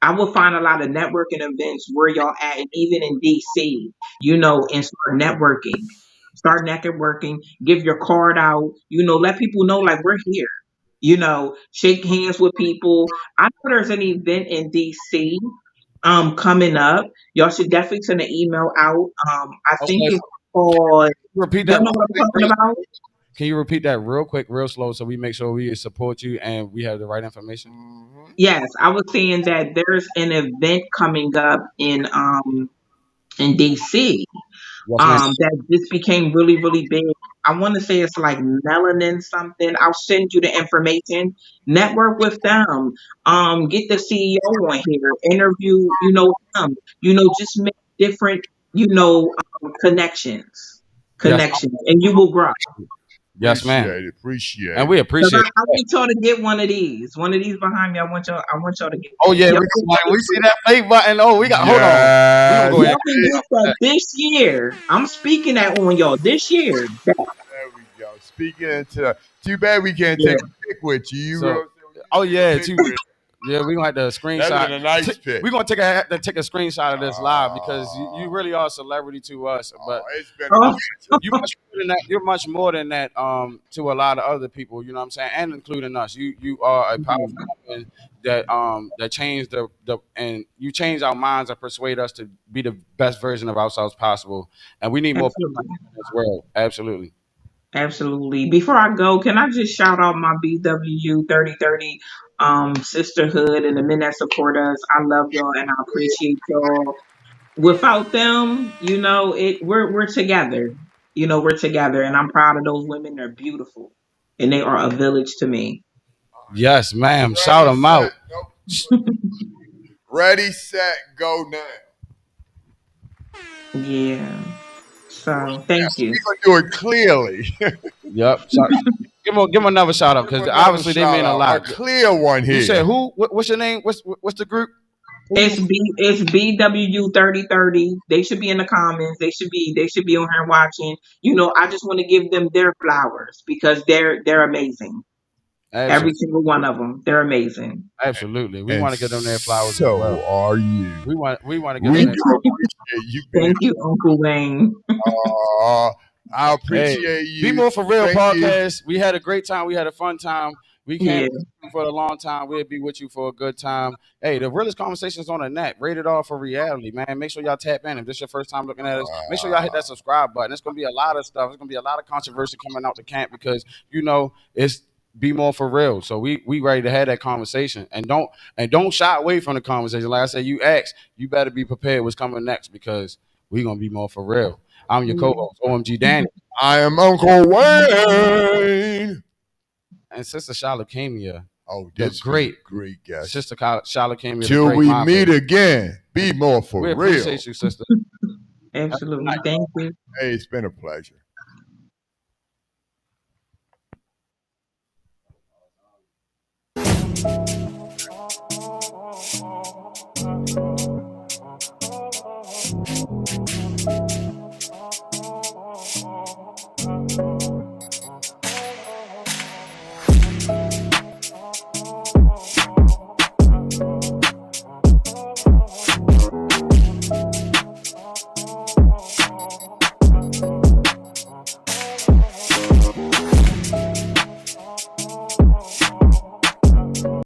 C: I will find a lot of networking events where y'all at, and even in DC, you know, and start networking. Start networking, give your card out, you know, let people know like we're here. You know, shake hands with people. I know there's an event in DC coming up. Y'all should definitely send an email out. I think it's called
A: repeat that. What I'm talking about? Can you repeat that real quick, real slow, so we make sure we support you and we have the right information?
C: Yes, I was saying that there's an event coming up in DC that just became really, really big. I want to say it's like melanin something. I'll send you the information. Network with them. Get the CEO on here. Interview, you know, him. You know, just make different, you know, connections, and you will grow.
A: Yes, man.
B: Appreciate it.
A: And we appreciate it.
C: I want y'all to get one of these. One of these behind me. I want y'all to get.
A: Oh yeah, we see that play button. Oh, we got. Hold on.
C: Y'all can get that this year. I'm speaking that on y'all this year.
B: There we go. Speaking into. Too bad we can't take a pic with you.
A: Oh yeah, yeah, we're gonna have to screenshot.
B: That's a nice pic.
A: We're gonna take a screenshot of this live because you really are a celebrity to us. But you're much more than that to a lot of other people. You know what I'm saying, and including us. You are a powerful woman that changed the and you change our minds and persuade us to be the best version of ourselves possible. And we need more people in this world. Absolutely.
C: Absolutely. Before I go, can I just shout out my BW 3030 sisterhood and the men that support us? I love y'all and I appreciate y'all. Without them, you know, we're together. You know, we're together, and I'm proud of those women. They're beautiful, and they are a village to me.
A: Yes, ma'am. Shout them out.
B: Ready, set, go now.
C: Yeah. So thank you.
B: We're gonna do it clearly.
A: Yep. Give them another shout out because obviously they mean a lot.
B: A clear one here.
A: You said who? What's your name? What's the group?
C: It's BW3030. They should be in the comments. They should be on here watching. I just want to give them their flowers because they're amazing. Every
A: Absolutely.
C: single one of them. They're amazing.
A: Absolutely. We
B: And
A: want to give them their flowers as well.
B: so are you.
A: We want to give
B: We
A: them
B: do
A: their flowers.
B: appreciate you being.
C: Thank you, Uncle Wayne.
B: I
A: Hey,
B: appreciate you.
A: Be More for Real
B: Thank you.
A: podcast. We had a great time. We had a fun time. We can't
C: Yeah.
A: be with you for a long time. We'll be with you for a good time. Hey, the realest conversations on the net. Rated R for reality, man. Make sure y'all tap in. If this is your first time looking at us, make sure y'all hit that subscribe button. It's gonna be a lot of stuff. It's gonna be a lot of controversy coming out the camp because it's Be More for Real. So we ready to have that conversation. And don't shy away from the conversation. Like I said, you ask, you better be prepared what's coming next because we gonna be more for real. I'm your co-host, OMG Danny.
B: I am Uncle Wayne.
A: And Sister Shalakemia,
B: Oh,
A: the
B: this
A: great
B: guest.
A: Sister Shalakemia.
B: Till we meet again, be more for
A: we
B: real.
A: appreciate you, sister.
C: Absolutely. Thank you.
B: Hey, it's been a pleasure.